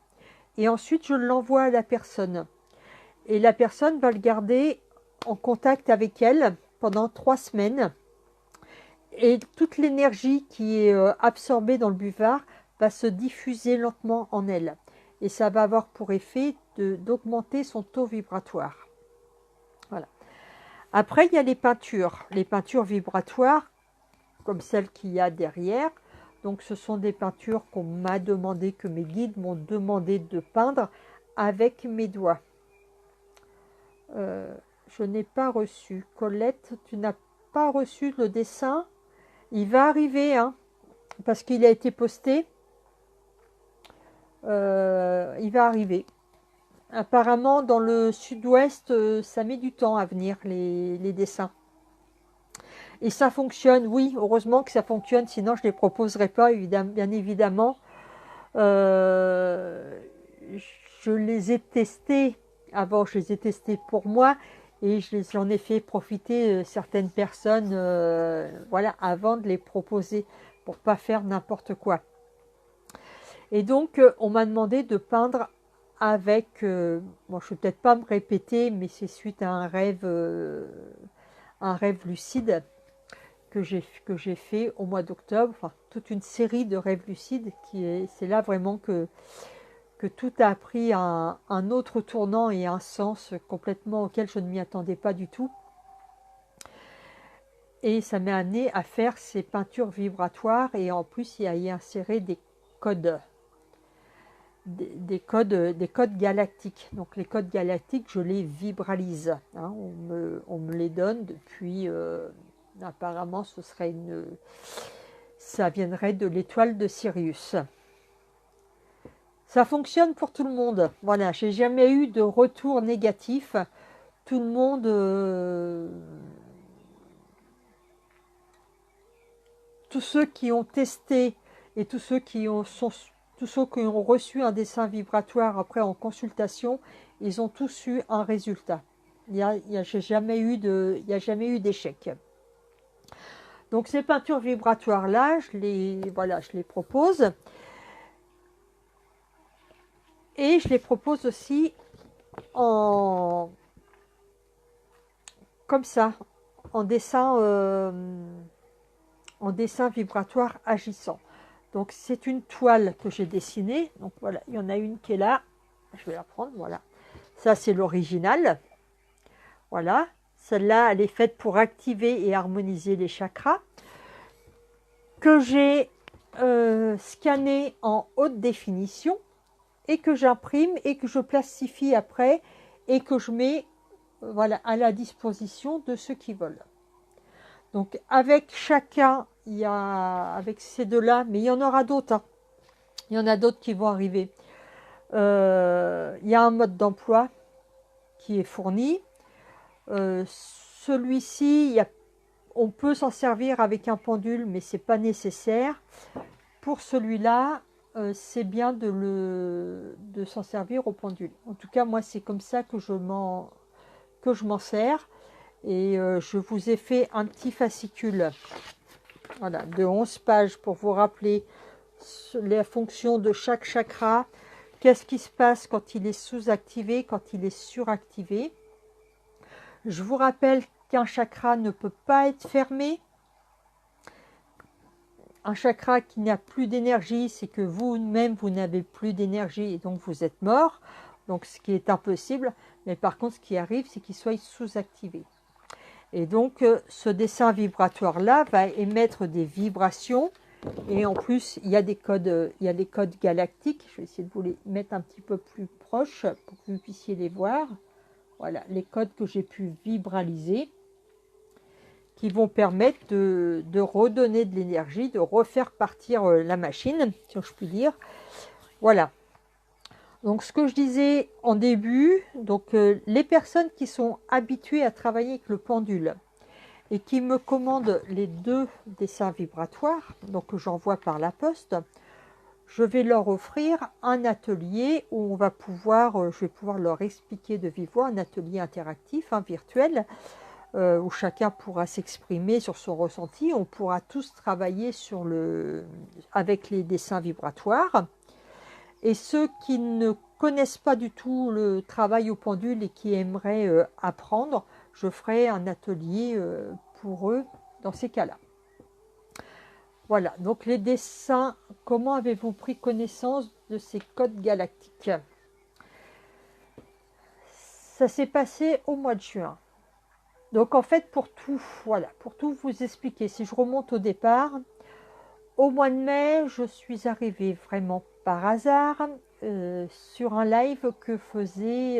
et ensuite je l'envoie à la personne. Et la personne va le garder en contact avec elle pendant 3 semaines. Et toute l'énergie qui est absorbée dans le buvard va se diffuser lentement en elle. Et ça va avoir pour effet d'augmenter son taux vibratoire. Voilà. Après, il y a les peintures. Les peintures vibratoires, comme celle qu'il y a derrière. Donc, ce sont des peintures qu'on m'a demandé, que mes guides m'ont demandé de peindre avec mes doigts. Je n'ai pas reçu. Colette, tu n'as pas reçu le dessin? Il va arriver, hein, parce qu'il a été posté. Il va arriver. Apparemment, dans le sud-ouest, ça met du temps à venir, les dessins. Et ça fonctionne, oui, heureusement que ça fonctionne, sinon je ne les proposerai pas, bien évidemment. Je les ai testés, avant je les ai testés pour moi, et j'en ai fait profiter certaines personnes avant de les proposer, pour ne pas faire n'importe quoi. Et donc, on m'a demandé de peindre avec, je ne vais peut-être pas me répéter, mais c'est suite à un rêve lucide que j'ai fait au mois d'octobre, enfin, toute une série de rêves lucides, c'est là vraiment que tout a pris un autre tournant et un sens complètement auquel je ne m'y attendais pas du tout. Et ça m'a amené à faire ces peintures vibratoires, et en plus il y a y insérer des codes. Des codes galactiques. Donc les codes galactiques, je les vibralise. Hein. On me les donne depuis... apparemment, ça viendrait de l'étoile de Sirius. Ça fonctionne pour tout le monde. Voilà, j'ai jamais eu de retour négatif. Tout le monde... tous ceux qui ont testé et tous ceux qui ont reçu un dessin vibratoire après en consultation, ils ont tous eu un résultat. Il n'y a jamais eu d'échec. Donc ces peintures vibratoires là, voilà, je les propose. Et je les propose aussi en comme ça, en dessin vibratoire agissant. Donc c'est une toile que j'ai dessinée. Donc voilà, il y en a une qui est là. Je vais la prendre, voilà. Ça c'est l'original. Voilà. Celle-là, elle est faite pour activer et harmoniser les chakras. Que j'ai scanné en haute définition et que j'imprime et que je plastifie après et que je mets voilà, à la disposition de ceux qui veulent. Donc avec chacun, il y a avec ces deux-là, mais il y en aura d'autres. Hein. Il y en a d'autres qui vont arriver. Il y a un mode d'emploi qui est fourni. Celui-ci, on peut s'en servir avec un pendule, mais ce n'est pas nécessaire. Pour celui-là, c'est bien de s'en servir au pendule. En tout cas, moi, c'est comme ça que je m'en sers. Et je vous ai fait un petit fascicule voilà, de 11 pages pour vous rappeler les fonctions de chaque chakra. Qu'est-ce qui se passe quand il est sous-activé, quand il est suractivé. Je vous rappelle qu'un chakra ne peut pas être fermé. Un chakra qui n'a plus d'énergie, c'est que vous-même, vous n'avez plus d'énergie et donc vous êtes mort. Donc ce qui est impossible. Mais par contre, ce qui arrive, c'est qu'il soit sous-activé. Et donc, ce dessin vibratoire-là va émettre des vibrations. Et en plus, il y a des codes galactiques. Je vais essayer de vous les mettre un petit peu plus proches pour que vous puissiez les voir. Voilà, les codes que j'ai pu vibraliser qui vont permettre de redonner de l'énergie, de refaire partir la machine, si je puis dire. Voilà. Donc, ce que je disais en début, donc les personnes qui sont habituées à travailler avec le pendule et qui me commandent les 2 dessins vibratoires, donc que j'envoie par la poste, je vais leur offrir un atelier où je vais pouvoir leur expliquer de vive voix, un atelier interactif, virtuel, où chacun pourra s'exprimer sur son ressenti. On pourra tous travailler avec les dessins vibratoires. Et ceux qui ne connaissent pas du tout le travail au pendule et qui aimeraient apprendre, je ferai un atelier pour eux dans ces cas-là. Voilà, donc les dessins, comment avez-vous pris connaissance de ces codes galactiques? Ça s'est passé au mois de juin. Donc en fait, pour tout vous expliquer, si je remonte au départ, au mois de mai, je suis arrivée vraiment par hasard sur un live que faisaient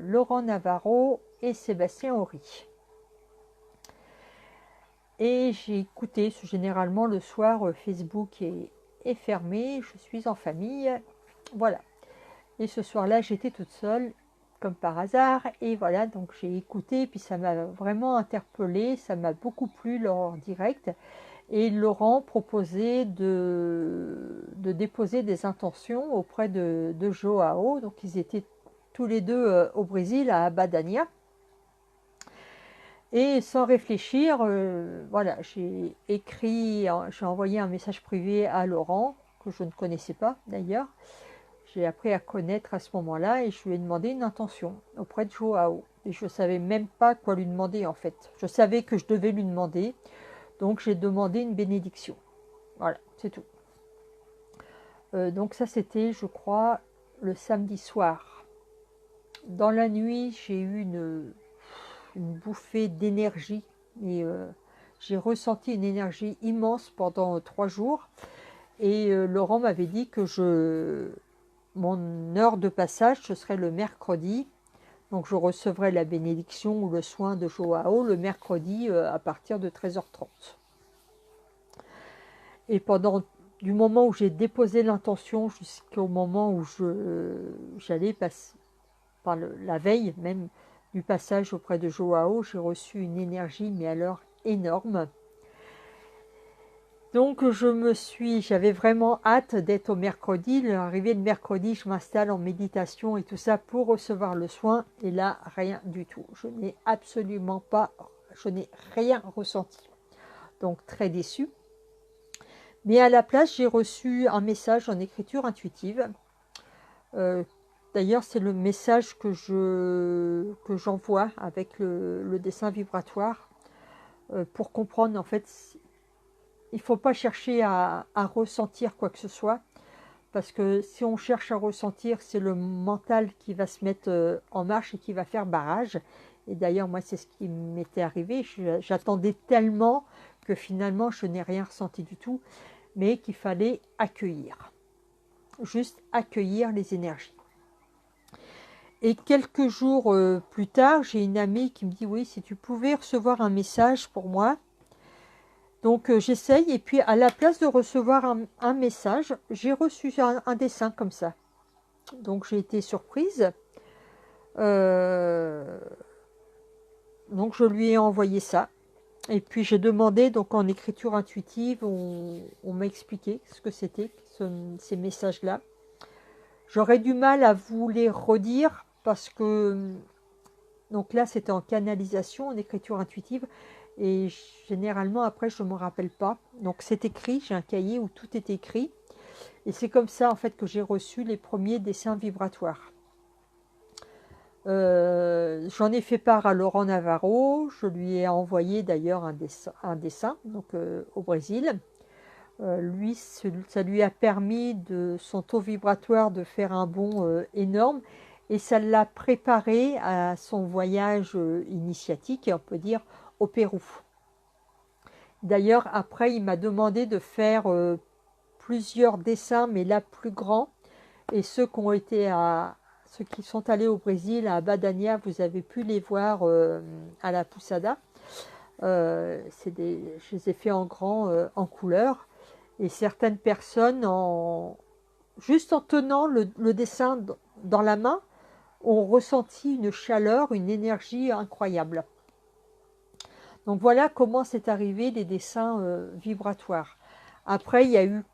Laurent Navarro et Sébastien Horry. Et j'ai écouté, généralement le soir, Facebook est fermé, je suis en famille, voilà. Et ce soir-là, j'étais toute seule, comme par hasard, et voilà, donc j'ai écouté, puis ça m'a vraiment interpellée, ça m'a beaucoup plu leur direct. Et Laurent proposait de déposer des intentions auprès de Joao. Donc ils étaient tous les deux au Brésil, à Abadania. Et sans réfléchir, voilà, j'ai envoyé un message privé à Laurent, que je ne connaissais pas d'ailleurs. J'ai appris à connaître à ce moment-là et je lui ai demandé une intention auprès de Joao. Et je ne savais même pas quoi lui demander en fait. Je savais que je devais lui demander. Donc j'ai demandé une bénédiction. Voilà, c'est tout. Donc ça c'était, je crois, le samedi soir. Dans la nuit, j'ai eu une bouffée d'énergie. Et j'ai ressenti une énergie immense pendant 3 jours. Et Laurent m'avait dit que mon heure de passage, ce serait le mercredi. Donc je recevrai la bénédiction ou le soin de Joao le mercredi à partir de 13h30. Et du moment où j'ai déposé l'intention jusqu'au moment où j'allais passer, la veille même du passage auprès de Joao, j'ai reçu une énergie, mais alors énorme. Donc j'avais vraiment hâte d'être au mercredi. L'arrivée de mercredi, je m'installe en méditation et tout ça pour recevoir le soin. Et là, rien du tout. Je n'ai rien ressenti. donc très déçue. Mais à la place, j'ai reçu un message en écriture intuitive. D'ailleurs, c'est le message que j'envoie avec le dessin vibratoire pour comprendre, en fait, il ne faut pas chercher à ressentir quoi que ce soit, parce que si on cherche à ressentir, c'est le mental qui va se mettre en marche et qui va faire barrage. Et d'ailleurs, moi, c'est ce qui m'était arrivé. J'attendais tellement que finalement, je n'ai rien ressenti du tout, mais qu'il fallait accueillir. Juste accueillir les énergies. Et quelques jours plus tard, j'ai une amie qui me dit « Oui, si tu pouvais recevoir un message pour moi ». Donc j'essaye, et puis à la place de recevoir un message, j'ai reçu un dessin comme ça. Donc j'ai été surprise. Donc je lui ai envoyé ça. Et puis j'ai demandé, donc en écriture intuitive, on m'a expliqué ce que c'était, ces messages-là. J'aurais du mal à vous les redire parce que, donc là c'était en canalisation, en écriture intuitive, et généralement après je ne me rappelle pas. Donc c'est écrit, j'ai un cahier où tout est écrit, et c'est comme ça en fait que j'ai reçu les premiers dessins vibratoires. J'en ai fait part à Laurent Navarro, je lui ai envoyé d'ailleurs un dessin donc, au Brésil. Lui, ça lui a permis de son taux vibratoire de faire un bond énorme, et ça l'a préparé à son voyage initiatique, on peut dire, au Pérou. D'ailleurs, après, il m'a demandé de faire plusieurs dessins, mais là plus grands, et ceux qui sont allés au Brésil, à Badania, vous avez pu les voir à la Pousada. Je les ai fait en grand, en couleur. Et certaines personnes, juste en tenant le dessin dans la main, ont ressenti une chaleur, une énergie incroyable. Donc voilà comment c'est arrivé les dessins vibratoires. Après, il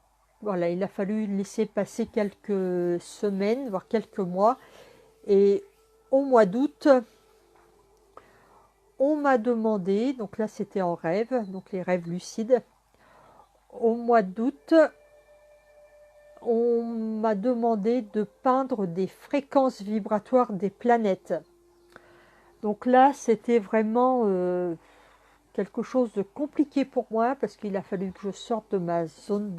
a fallu laisser passer quelques semaines, voire quelques mois. Et au mois d'août, on m'a demandé, donc là c'était en rêve, donc les rêves lucides. Au mois d'août, on m'a demandé de peindre des fréquences vibratoires des planètes. Donc là, c'était vraiment quelque chose de compliqué pour moi parce qu'il a fallu que je sorte de ma zone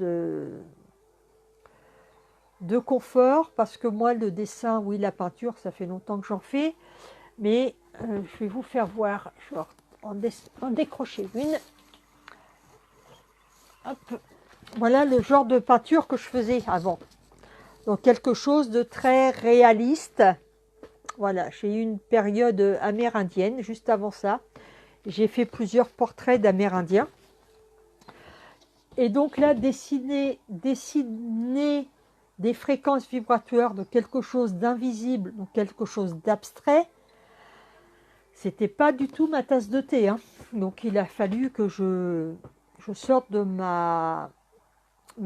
de confort, parce que moi, le dessin, oui, la peinture, ça fait longtemps que j'en fais, mais je vais vous faire voir, je vais en décrocher une. Hop. Voilà le genre de peinture que je faisais avant. Donc quelque chose de très réaliste. Voilà, j'ai eu une période amérindienne juste avant ça. J'ai fait plusieurs portraits d'Amérindiens. Et donc là, dessiner des fréquences vibratoires de quelque chose d'invisible, donc quelque chose d'abstrait, c'était pas du tout ma tasse de thé, hein. Donc il a fallu que je sorte de ma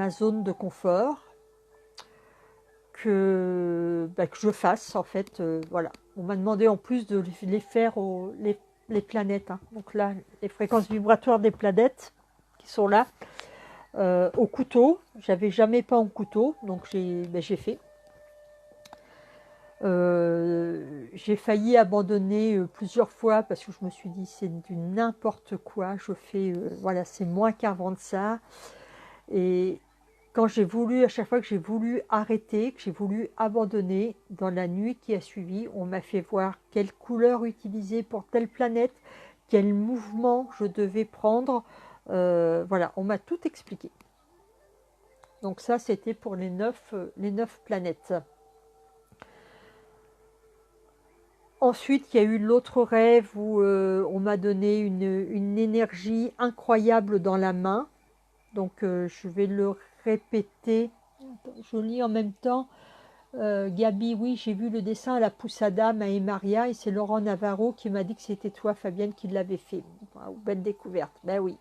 zone de confort, que je fasse en fait, voilà. On m'a demandé en plus de les faire les planètes, hein. Donc là, les fréquences vibratoires des planètes qui sont là, au couteau. J'avais jamais peint au couteau, donc j'ai fait. J'ai failli abandonner plusieurs fois parce que je me suis dit c'est du n'importe quoi, je fais, voilà, c'est moins qu'avant de ça. Et quand j'ai voulu, à chaque fois que j'ai voulu arrêter, que j'ai voulu abandonner, dans la nuit qui a suivi, on m'a fait voir quelle couleur utiliser pour telle planète, quel mouvement je devais prendre. Voilà, on m'a tout expliqué. Donc ça, c'était pour les 9 planètes. Ensuite, il y a eu l'autre rêve où on m'a donné une énergie incroyable dans la main. Donc je vais le répéter. Je lis en même temps. Gabi, oui, j'ai vu le dessin à la Poussada, Maë Maria, et c'est Laurent Navarro qui m'a dit que c'était toi, Fabienne, qui l'avait fait. Wow, belle découverte. Ben oui,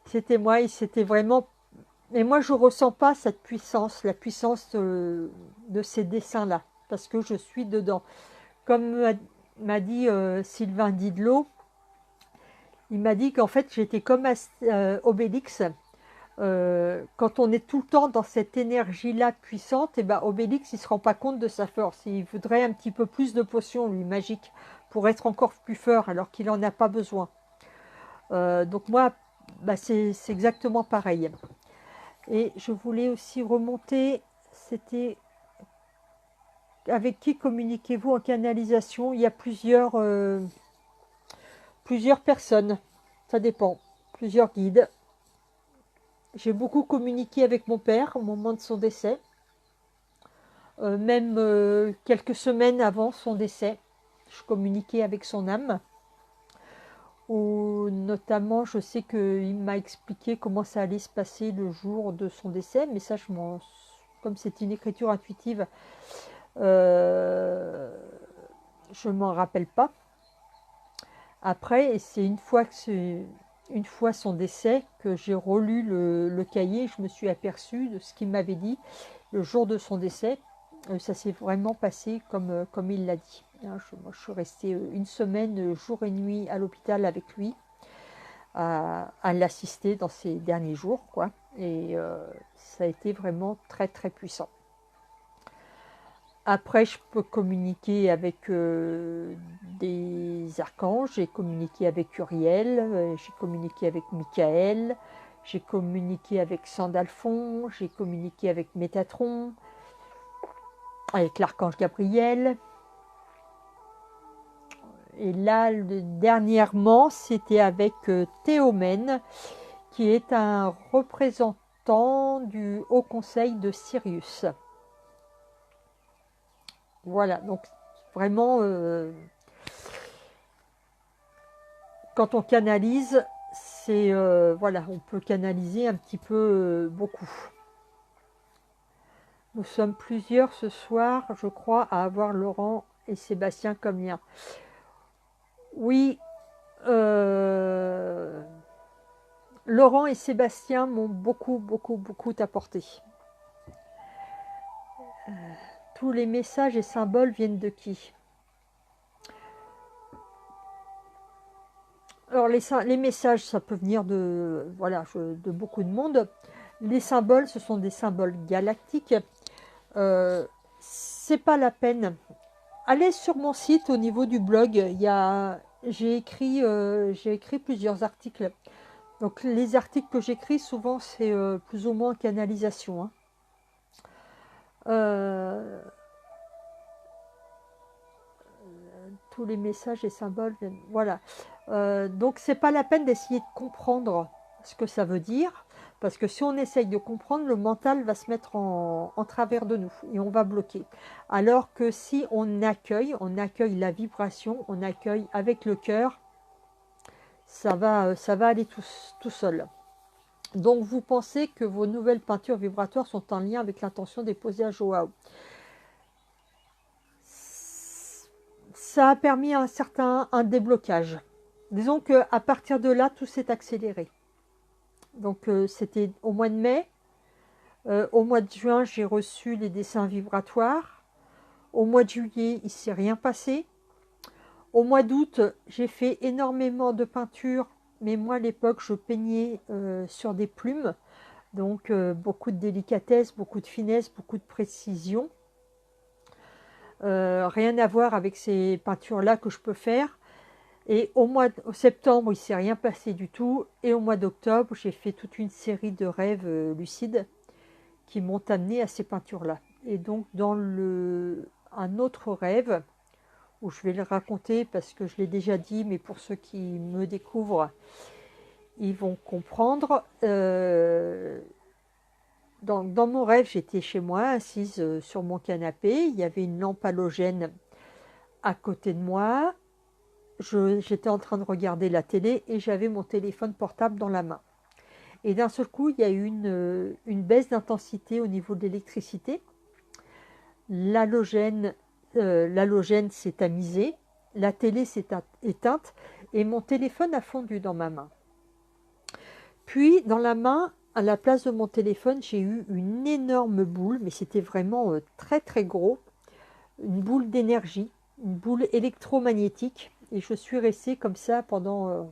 c'était moi, et c'était vraiment... Mais moi, je ne ressens pas cette puissance, la puissance de ces dessins-là, parce que je suis dedans. Comme m'a dit Sylvain Didlot, Il m'a dit qu'en fait j'étais comme Obélix. Quand on est tout le temps dans cette énergie-là puissante, et ben Obélix il se rend pas compte de sa force. Il voudrait un petit peu plus de potions, lui, magiques, pour être encore plus fort, alors qu'il en a pas besoin. Donc moi, bah, c'est exactement pareil. Et je voulais aussi remonter, c'était avec qui communiquez-vous en canalisation? Il y a plusieurs personnes, ça dépend, plusieurs guides. J'ai beaucoup communiqué avec mon père au moment de son décès, même quelques semaines avant son décès. Je communiquais avec son âme. Ou notamment, je sais qu'il m'a expliqué comment ça allait se passer le jour de son décès, mais ça, comme c'est une écriture intuitive, euh, je ne m'en rappelle pas. Après, et c'est une fois son décès que j'ai relu le cahier, je me suis aperçue de ce qu'il m'avait dit le jour de son décès. Ça s'est vraiment passé comme il l'a dit. Moi, je suis restée une semaine, jour et nuit, à l'hôpital avec lui, à l'assister dans ces derniers jours, quoi. Et ça a été vraiment très très puissant. Après, je peux communiquer avec des archanges. J'ai communiqué avec Uriel, j'ai communiqué avec Michael, j'ai communiqué avec Sandalphon, j'ai communiqué avec Métatron, avec l'archange Gabriel. Et là, dernièrement, c'était avec Théomène, qui est un représentant du Haut Conseil de Sirius. Voilà, donc vraiment, quand on canalise, c'est voilà, on peut canaliser un petit peu beaucoup. Nous sommes plusieurs ce soir, je crois, à avoir Laurent et Sébastien comme lien. Oui, Laurent et Sébastien m'ont beaucoup, beaucoup, beaucoup apporté. Tous les messages et symboles viennent de qui? Alors les messages, ça peut venir de, voilà, de beaucoup de monde. Les symboles, ce sont des symboles galactiques. C'est pas la peine. Allez sur mon site au niveau du blog. J'ai écrit plusieurs articles. Donc les articles que j'écris, souvent c'est plus ou moins canalisation. Hein. Tous les messages et symboles viennent. Voilà. Donc c'est pas la peine d'essayer de comprendre ce que ça veut dire, parce que si on essaye de comprendre, le mental va se mettre en travers de nous et on va bloquer. Alors que si on accueille la vibration, on accueille avec le cœur, ça va aller tout seul. Donc vous pensez que vos nouvelles peintures vibratoires sont en lien avec l'intention déposée à Joao. Ça a permis un déblocage. Disons qu'à partir de là, tout s'est accéléré. Donc c'était au mois de mai. Au mois de juin, j'ai reçu les dessins vibratoires. Au mois de juillet, il ne s'est rien passé. Au mois d'août, j'ai fait énormément de peintures. Mais moi, à l'époque, je peignais sur des plumes. Donc beaucoup de délicatesse, beaucoup de finesse, beaucoup de précision. Rien à voir avec ces peintures-là que je peux faire. Et au septembre, il ne s'est rien passé du tout. Et au mois d'octobre, j'ai fait toute une série de rêves lucides qui m'ont amené à ces peintures-là. Et donc, dans un autre rêve, où je vais le raconter parce que je l'ai déjà dit, mais pour ceux qui me découvrent, ils vont comprendre. Dans mon rêve, j'étais chez moi, assise sur mon canapé. Il y avait une lampe halogène à côté de moi. J'étais en train de regarder la télé et j'avais mon téléphone portable dans la main. Et d'un seul coup, il y a eu une baisse d'intensité au niveau de l'électricité. L'halogène s'est tamisé, la télé s'est éteinte et mon téléphone a fondu dans ma main. Puis, dans la main, à la place de mon téléphone, j'ai eu une énorme boule, mais c'était vraiment très très gros, une boule d'énergie, une boule électromagnétique. Et je suis restée comme ça pendant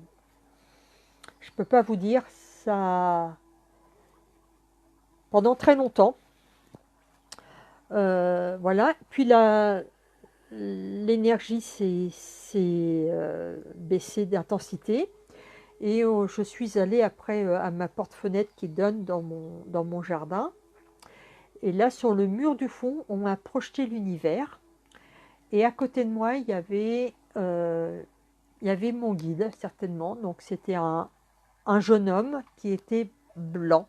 peux pas vous dire, ça pendant très longtemps. Voilà. Puis l'énergie s'est baissée d'intensité. Et je suis allée après à ma porte-fenêtre qui donne dans mon jardin. Et là, sur le mur du fond, on m'a projeté l'univers. Et à côté de moi, il y avait mon guide, certainement. Donc, c'était un jeune homme qui était blanc.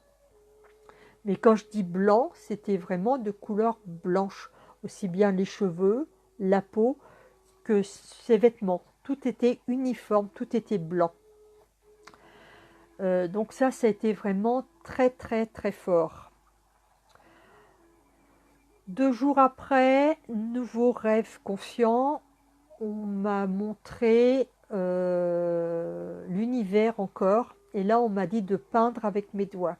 Mais quand je dis blanc, c'était vraiment de couleur blanche. Aussi bien les cheveux, la peau que ses vêtements. Tout était uniforme, tout était blanc. Donc ça a été vraiment très très très fort. 2 jours après, nouveau rêve conscient, on m'a montré l'univers encore. Et là, on m'a dit de peindre avec mes doigts.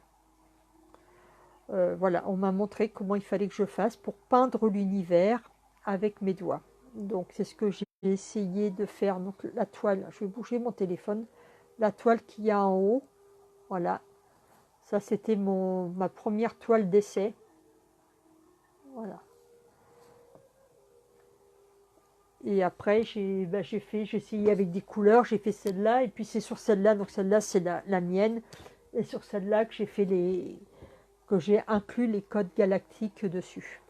Voilà, on m'a montré comment il fallait que je fasse pour peindre l'univers avec mes doigts. Donc c'est ce que j'ai essayé de faire. Donc la toile, je vais bouger mon téléphone, la toile qu'il y a en haut, voilà. Ça c'était ma première toile d'essai. Voilà. Et après j'ai essayé avec des couleurs, j'ai fait celle-là, et puis c'est sur celle-là, donc celle-là c'est la mienne, et sur celle-là que j'ai inclus les codes galactiques dessus.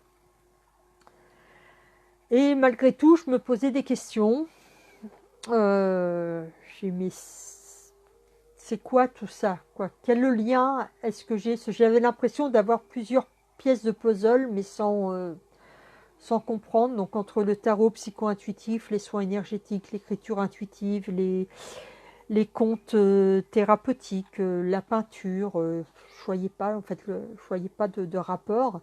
Et malgré tout, je me posais des questions. Mais c'est quoi tout ça, quoi? Quel lien est-ce que j'ai? J'avais l'impression d'avoir plusieurs pièces de puzzle, mais sans comprendre. Donc entre le tarot psycho-intuitif, les soins énergétiques, l'écriture intuitive, les contes thérapeutiques, la peinture, je voyais pas, en fait, je voyais pas de rapport.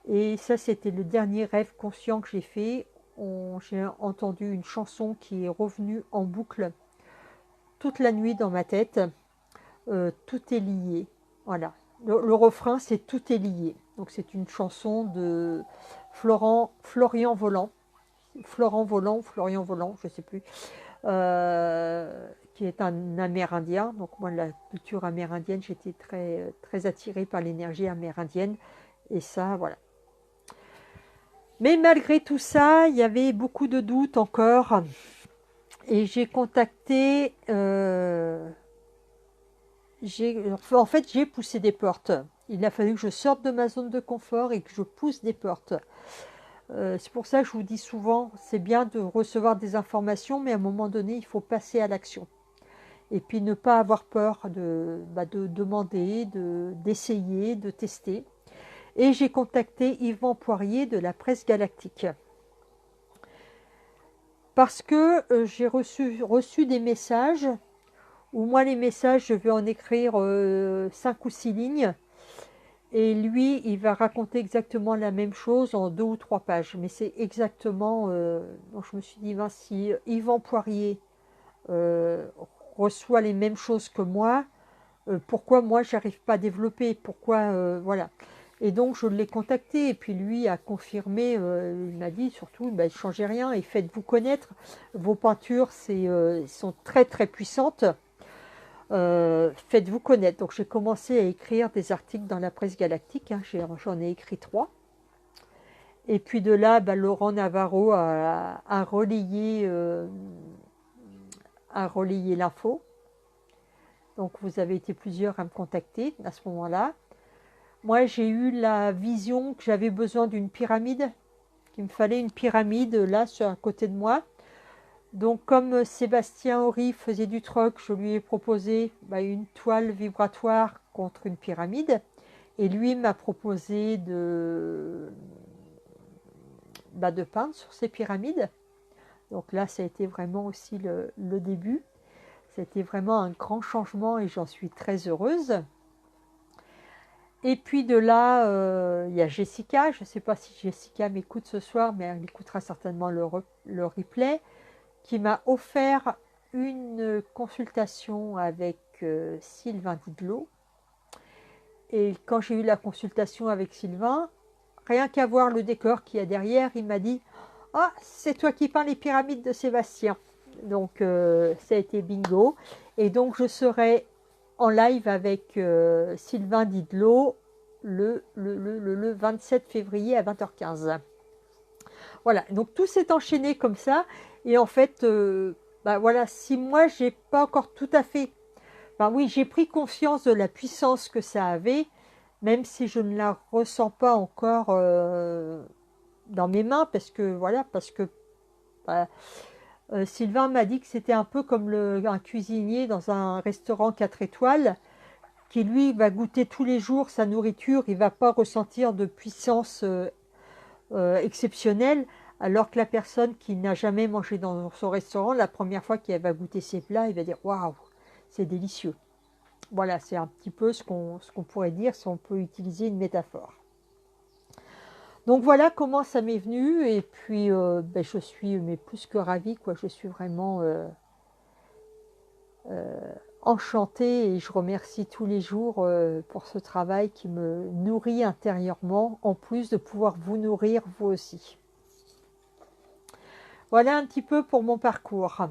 Et ça, c'était le dernier rêve conscient que j'ai fait. J'ai entendu une chanson qui est revenue en boucle toute la nuit dans ma tête. Tout est lié. Voilà. Le refrain, c'est tout est lié. Donc c'est une chanson de Florian Volant. Florian Volant, je ne sais plus. Qui est un Amérindien. Donc moi, la culture amérindienne, j'étais très, très attirée par l'énergie amérindienne. Et ça, voilà. Mais malgré tout ça, il y avait beaucoup de doutes encore. Et j'ai contacté... en fait, j'ai poussé des portes. Il a fallu que je sorte de ma zone de confort et que je pousse des portes. C'est pour ça que je vous dis souvent, c'est bien de recevoir des informations, mais à un moment donné, il faut passer à l'action. Et puis ne pas avoir peur de demander, d'essayer, de tester. Et j'ai contacté Yvan Poirier de la Presse Galactique. Parce que j'ai reçu des messages, où moi les messages, je vais en écrire 5 ou 6 lignes, et lui, il va raconter exactement la même chose en 2 ou 3 pages. Mais c'est exactement... donc je me suis dit, si Yvan Poirier reçoit les mêmes choses que moi, pourquoi moi, j'arrive pas à développer? Pourquoi... voilà. Et donc, je l'ai contacté, et puis lui a confirmé, il m'a dit surtout, ne changez rien et faites-vous connaître. Vos peintures sont très très puissantes. Faites-vous connaître. Donc, j'ai commencé à écrire des articles dans la Presse Galactique. J'en ai écrit 3. Et puis de là, Laurent Navarro a relayé l'info. Donc, vous avez été plusieurs à me contacter à ce moment-là. Moi, j'ai eu la vision que j'avais besoin d'une pyramide, qu'il me fallait une pyramide là, à côté de moi. Donc, comme Sébastien Horry faisait du troc, je lui ai proposé une toile vibratoire contre une pyramide. Et lui m'a proposé de peindre sur ces pyramides. Donc là, ça a été vraiment aussi le début. C'était vraiment un grand changement et j'en suis très heureuse. Et puis de là, il y a Jessica. Je ne sais pas si Jessica m'écoute ce soir, mais elle écoutera certainement le replay, qui m'a offert une consultation avec Sylvain Didlot. Et quand j'ai eu la consultation avec Sylvain, rien qu'à voir le décor qu'il y a derrière, il m'a dit « Ah, c'est toi qui peins les pyramides de Sébastien !» Donc ça a été bingo. Et donc je serai en live avec Sylvain Didlot le 27 février à 20h15. Voilà, donc tout s'est enchaîné comme ça. Et en fait, bah voilà, si moi, j'ai pas encore tout à fait... Ben oui, j'ai pris conscience de la puissance que ça avait, même si je ne la ressens pas encore dans mes mains, parce que voilà, parce que bah, Sylvain m'a dit que c'était un peu comme un cuisinier dans un restaurant 4 étoiles, qui lui va goûter tous les jours sa nourriture, il ne va pas ressentir de puissance exceptionnelle, alors que la personne qui n'a jamais mangé dans son restaurant, la première fois qu'elle va goûter ses plats, il va dire waouh, c'est délicieux. Voilà, c'est un petit peu ce qu'on pourrait dire si on peut utiliser une métaphore. Donc voilà comment ça m'est venu, et puis ben, je suis mais plus que ravie, quoi. Je suis vraiment enchantée, et je remercie tous les jours pour ce travail qui me nourrit intérieurement, en plus de pouvoir vous nourrir vous aussi. Voilà un petit peu pour mon parcours.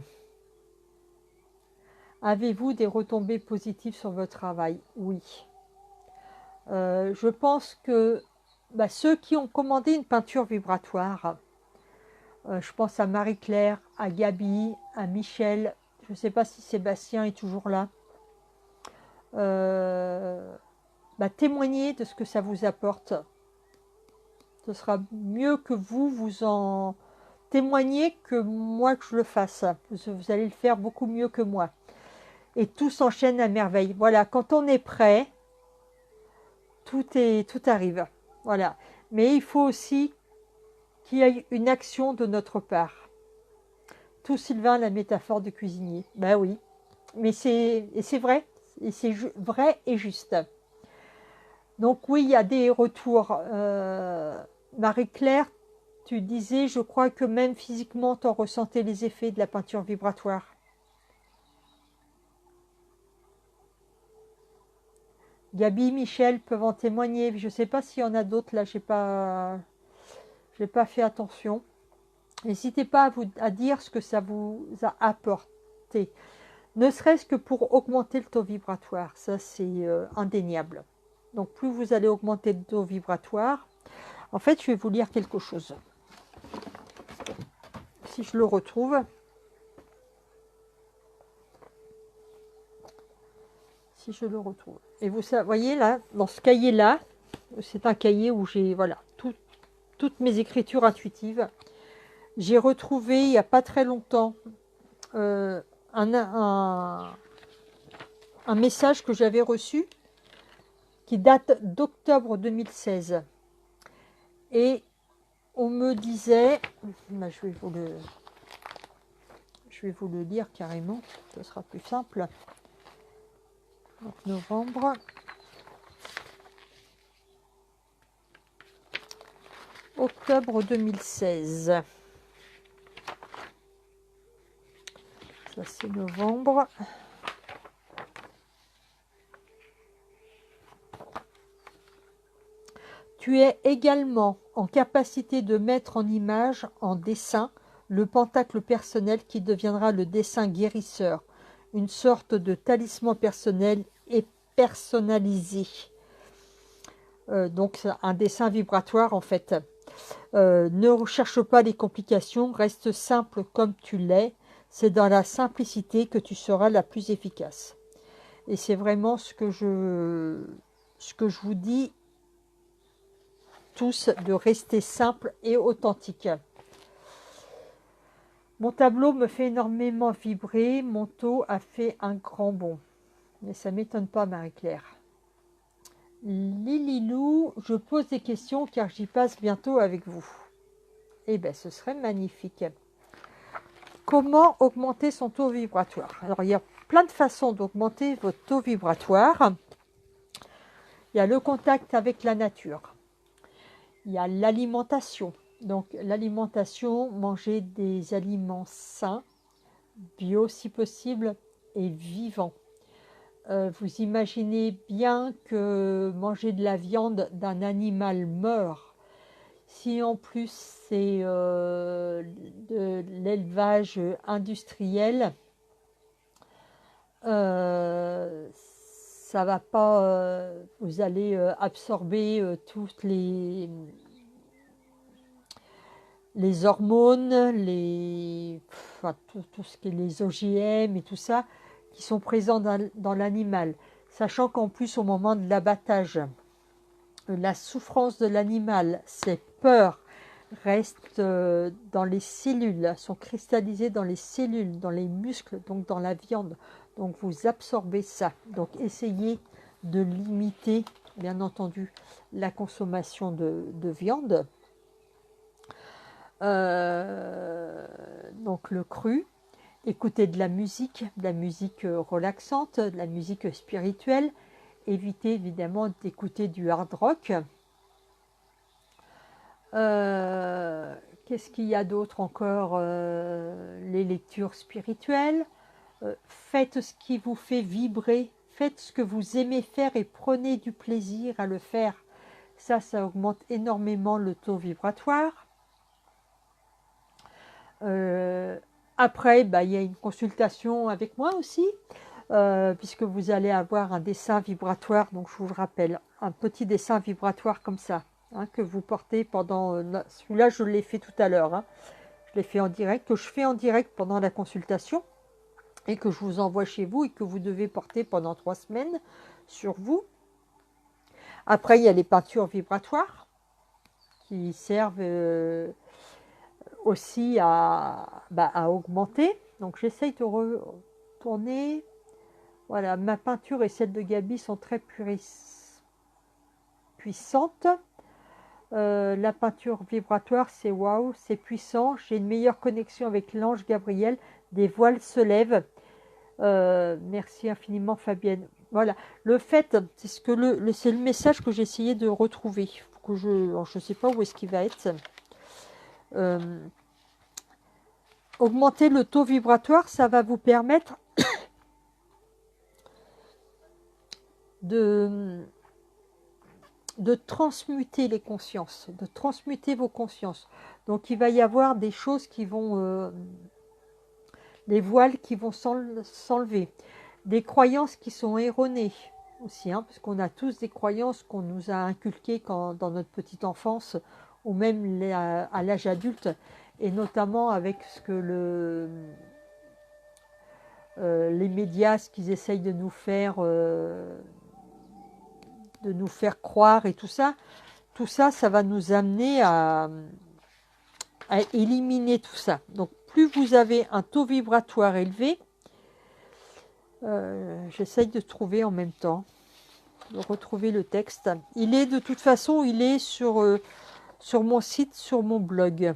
Avez-vous des retombées positives sur votre travail? Oui. Je pense que bah, ceux qui ont commandé une peinture vibratoire, je pense à Marie-Claire, à Gabi, à Michel, je ne sais pas si Sébastien est toujours là, bah, témoignez de ce que ça vous apporte. Ce sera mieux que vous en témoignez que moi que je le fasse. Vous allez le faire beaucoup mieux que moi. Et tout s'enchaîne à merveille. Voilà, quand on est prêt, tout arrive. Voilà. Mais il faut aussi qu'il y ait une action de notre part. Tout Sylvain, la métaphore du cuisinier. Ben oui, mais c'est vrai, et c'est vrai et juste. Donc oui, il y a des retours. Marie-Claire, tu disais, je crois que même physiquement, tu en ressentais les effets de la peinture vibratoire. Gabi, Michel peuvent en témoigner. Je ne sais pas s'il y en a d'autres, là, j'ai pas fait attention. N'hésitez pas à dire ce que ça vous a apporté. Ne serait-ce que pour augmenter le taux vibratoire. Ça, c'est indéniable. Donc, plus vous allez augmenter le taux vibratoire, en fait, je vais vous lire quelque chose. Si je le retrouve. Si je le retrouve. Et vous voyez là, dans ce cahier-là, c'est un cahier où j'ai voilà, toutes mes écritures intuitives. J'ai retrouvé il n'y a pas très longtemps un message que j'avais reçu qui date d'octobre 2016. Et on me disait, bah, je vais vous le lire carrément, ce sera plus simple. Donc, novembre. Octobre 2016. Ça, c'est novembre. Tu es également en capacité de mettre en image, en dessin, le pentacle personnel qui deviendra le dessin guérisseur, une sorte de talisman personnel et personnalisé. Donc un dessin vibratoire en fait. Ne recherche pas les complications, reste simple comme tu l'es. C'est dans la simplicité que tu seras la plus efficace. Et c'est vraiment ce que je vous dis tous, de rester simple et authentique. Mon tableau me fait énormément vibrer, mon taux a fait un grand bond. Mais ça ne m'étonne pas, Marie-Claire. Lililou, je pose des questions car j'y passe bientôt avec vous. Eh bien, ce serait magnifique. Comment augmenter son taux vibratoire? Alors, il y a plein de façons d'augmenter votre taux vibratoire. Il y a le contact avec la nature. Il y a l'alimentation. Donc, l'alimentation, manger des aliments sains, bio si possible, et vivants. Vous imaginez bien que manger de la viande d'un animal mort, si en plus c'est de l'élevage industriel, ça va pas, vous allez absorber toutes les hormones, enfin, tout ce qui est les OGM et tout ça, qui sont présents dans l'animal. Sachant qu'en plus, au moment de l'abattage, la souffrance de l'animal, ses peurs restent dans les cellules, sont cristallisées dans les cellules, dans les muscles, donc dans la viande. Donc vous absorbez ça. Donc essayez de limiter, bien entendu, la consommation de viande. Donc le cru. Écoutez de la musique relaxante, de la musique spirituelle. Évitez évidemment d'écouter du hard rock. Qu'est-ce qu'il y a d'autre encore? Les lectures spirituelles. Faites ce qui vous fait vibrer. Faites ce que vous aimez faire et prenez du plaisir à le faire. Ça augmente énormément le taux vibratoire. Après, il y a une consultation avec moi aussi, puisque vous allez avoir un dessin vibratoire. Donc, je vous rappelle, un petit dessin vibratoire comme ça, que vous portez pendant... celui-là, je l'ai fait tout à l'heure. Je l'ai fait en direct, que je fais en direct pendant la consultation et que je vous envoie chez vous et que vous devez porter pendant 3 semaines sur vous. Après, il y a les peintures vibratoires qui servent... aussi à augmenter. Donc j'essaye de retourner. Voilà, ma peinture et celle de Gabi sont très puissantes. La peinture vibratoire, c'est waouh, c'est puissant. J'ai une meilleure connexion avec l'ange Gabriel. Des voiles se lèvent. Merci infiniment Fabienne. Voilà, le fait, c'est c'est le message que j'ai essayé de retrouver. Que je sais pas où est-ce qu'il va être. Augmenter le taux vibratoire, ça va vous permettre de transmuter les consciences, de transmuter vos consciences. Donc il va y avoir des choses qui vont, des voiles qui vont s'enlever, des croyances qui sont erronées aussi, parce qu'on a tous des croyances qu'on nous a inculquées dans notre petite enfance ou même à l'âge adulte, et notamment avec ce que les médias, ce qu'ils essayent de nous faire croire et tout ça, ça va nous amener à éliminer tout ça. Donc plus vous avez un taux vibratoire élevé, j'essaye de trouver en même temps, de retrouver le texte. Il est de toute façon, il est sur mon site, sur mon blog.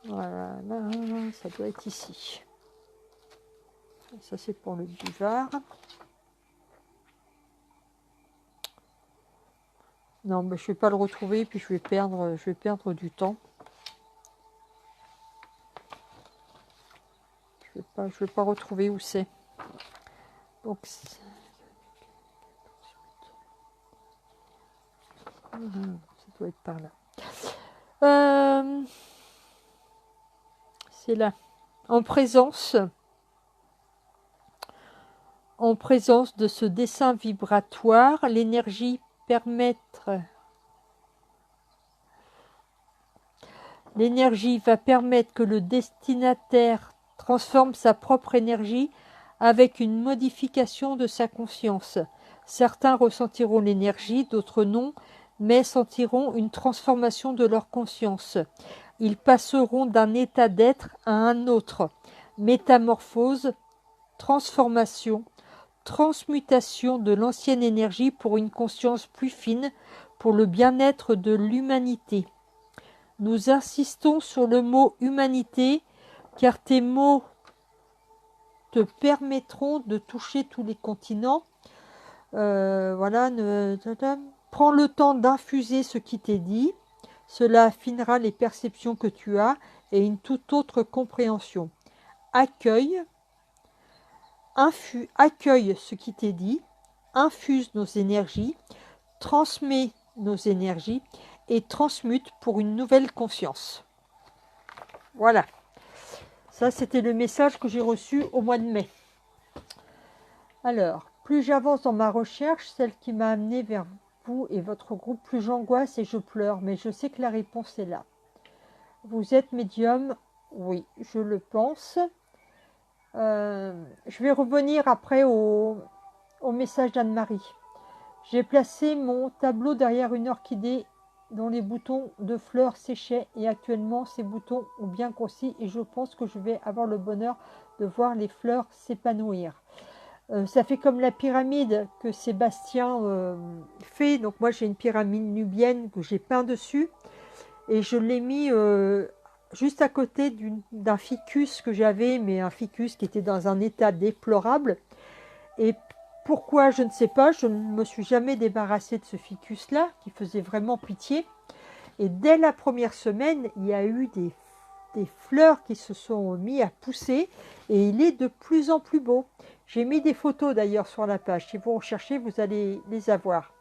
Voilà, là, ça doit être ici. Ça c'est pour le buvard. Non, mais je ne vais pas le retrouver, puis je vais perdre du temps. Je vais pas retrouver où c'est. Donc, ça doit être par là. C'est là. En présence de ce dessin vibratoire, l'énergie va permettre que le destinataire transforme sa propre énergie avec une modification de sa conscience. Certains ressentiront l'énergie, d'autres non, mais sentiront une transformation de leur conscience. Ils passeront d'un état d'être à un autre. Métamorphose, transformation, transmutation de l'ancienne énergie pour une conscience plus fine, pour le bien-être de l'humanité. Nous insistons sur le mot humanité, car tes mots te permettront de toucher tous les continents. Voilà, prends le temps d'infuser ce qui t'est dit. Cela affinera les perceptions que tu as et une toute autre compréhension. Accueille ce qui t'est dit, infuse nos énergies, transmet nos énergies et transmute pour une nouvelle conscience. Voilà. Ça, c'était le message que j'ai reçu au mois de mai. Alors, plus j'avance dans ma recherche, celle qui m'a amené vers vous et votre groupe, plus j'angoisse et je pleure. Mais je sais que la réponse est là. Vous êtes médium? Oui, je le pense. Je vais revenir après au message d'Anne-Marie. J'ai placé mon tableau derrière une orchidée dont les boutons de fleurs séchaient et actuellement ces boutons ont bien grossi et je pense que je vais avoir le bonheur de voir les fleurs s'épanouir. Ça fait comme la pyramide que Sébastien fait. Donc moi j'ai une pyramide nubienne que j'ai peint dessus et je l'ai mis juste à côté d'un ficus que j'avais, mais un ficus qui était dans un état déplorable. Et pourquoi, je ne sais pas, je ne me suis jamais débarrassée de ce ficus-là, qui faisait vraiment pitié. Et dès la première semaine, il y a eu des fleurs qui se sont mis à pousser, et il est de plus en plus beau. J'ai mis des photos d'ailleurs sur la page, si vous recherchez, vous allez les avoir.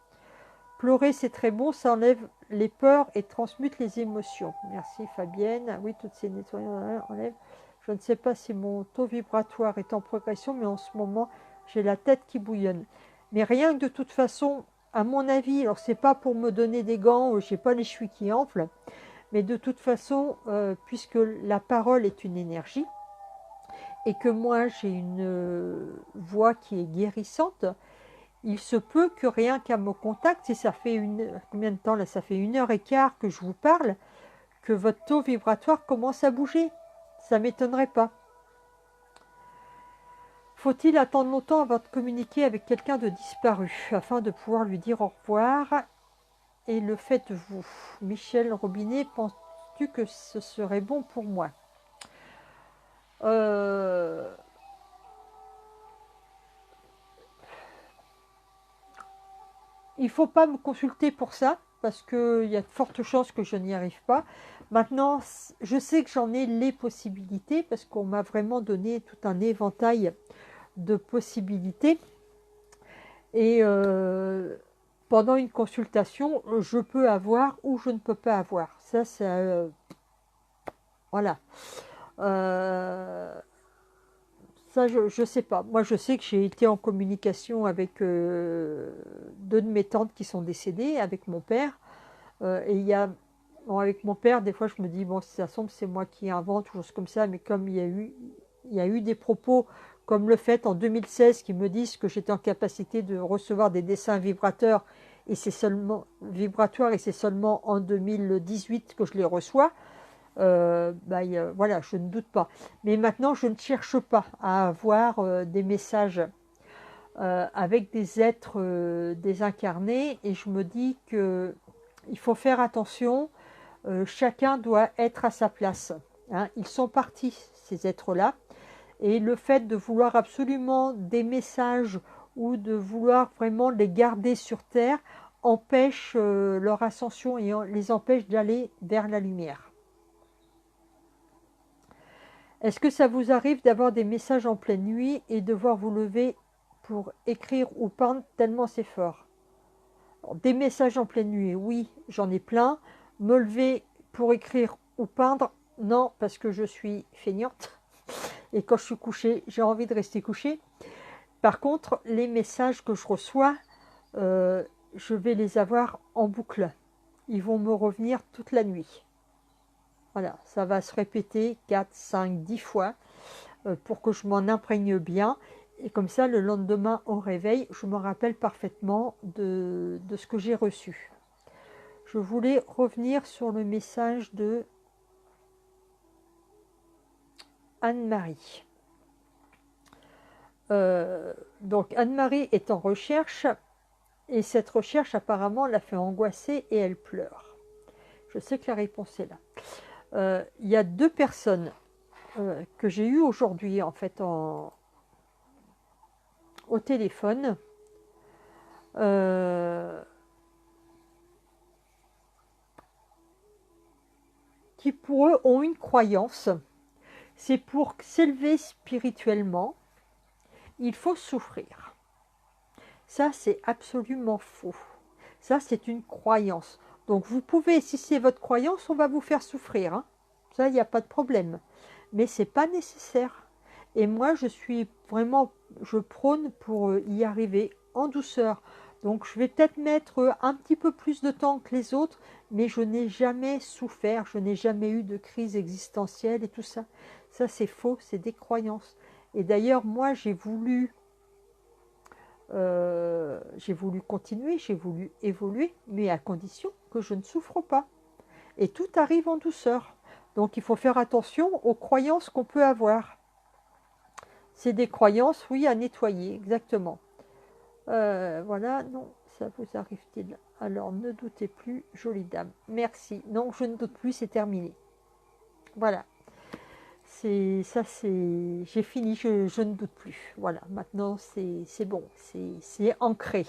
Pleurer, c'est très bon, ça enlève les peurs et transmute les émotions. Merci Fabienne. Ah oui, toutes ces nettoyances enlèvent. Je ne sais pas si mon taux vibratoire est en progression, mais en ce moment, j'ai la tête qui bouillonne. Mais rien que de toute façon, à mon avis, alors c'est pas pour me donner des gants, j'ai pas les chevilles qui enflent, mais de toute façon, puisque la parole est une énergie, et que moi j'ai une voix qui est guérissante, il se peut que rien qu'à mon contact, si ça fait combien de temps là, ça fait 1 heure et quart que je vous parle, que votre taux vibratoire commence à bouger. Ça ne m'étonnerait pas. Faut-il attendre longtemps avant de communiquer avec quelqu'un de disparu afin de pouvoir lui dire au revoir? Et le faites-vous? Michel Robinet, penses-tu que ce serait bon pour moi? Il ne faut pas me consulter pour ça, parce qu'il y a de fortes chances que je n'y arrive pas. Maintenant, je sais que j'en ai les possibilités, parce qu'on m'a vraiment donné tout un éventail de possibilités. Et pendant une consultation, je peux avoir ou je ne peux pas avoir. Ça, c'est... voilà. Ça, je ne sais pas. Moi, je sais que j'ai été en communication avec 2 de mes tantes qui sont décédées, avec mon père. Et il y a, bon, avec mon père, des fois, je me dis, bon, si ça semble, c'est moi qui invente, ou chose comme ça. Mais comme il y a eu des propos comme le fait en 2016 qui me disent que j'étais en capacité de recevoir des dessins vibrateurs, et c'est seulement vibratoire, et c'est seulement en 2018 que je les reçois. Voilà, je ne doute pas. Mais maintenant, je ne cherche pas à avoir des messages avec des êtres désincarnés, et je me dis que il faut faire attention. Chacun doit être à sa place. Hein. Ils sont partis, ces êtres-là, et le fait de vouloir absolument des messages ou de vouloir vraiment les garder sur Terre empêche leur ascension et les empêche d'aller vers la lumière. Est-ce que ça vous arrive d'avoir des messages en pleine nuit et devoir vous lever pour écrire ou peindre tellement c'est fort? Alors, des messages en pleine nuit, oui, j'en ai plein. Me lever pour écrire ou peindre, non, parce que je suis feignante. Et quand je suis couchée, j'ai envie de rester couchée. Par contre, les messages que je reçois, je vais les avoir en boucle. Ils vont me revenir toute la nuit. Voilà, ça va se répéter 4, 5, 10 fois pour que je m'en imprègne bien. Et comme ça, le lendemain au réveil, je me rappelle parfaitement de ce que j'ai reçu. Je voulais revenir sur le message de Anne-Marie. Donc Anne-Marie est en recherche, et cette recherche apparemment l'a fait angoisser et elle pleure. Je sais que la réponse est là. Il y a 2 personnes que j'ai eues aujourd'hui en fait au téléphone. Qui pour eux ont une croyance, c'est pour s'élever spirituellement, il faut souffrir. Ça, c'est absolument faux. Ça, c'est une croyance. Donc, vous pouvez, si c'est votre croyance, on va vous faire souffrir. Hein. Ça, il n'y a pas de problème. Mais ce n'est pas nécessaire. Et moi, je suis vraiment je prône pour y arriver en douceur. Donc je vais peut-être mettre un petit peu plus de temps que les autres, mais je n'ai jamais souffert, je n'ai jamais eu de crise existentielle et tout ça. Ça c'est faux, c'est des croyances. Et d'ailleurs moi j'ai voulu continuer, j'ai voulu évoluer, mais à condition que je ne souffre pas. Et tout arrive en douceur. Donc il faut faire attention aux croyances qu'on peut avoir. C'est des croyances, oui, à nettoyer, exactement. Voilà, non, ça vous arrive-t-il? Alors, ne doutez plus, jolie dame. Merci. Non, je ne doute plus, c'est terminé. Voilà. J'ai fini, je ne doute plus. Voilà, maintenant, c'est bon, c'est ancré.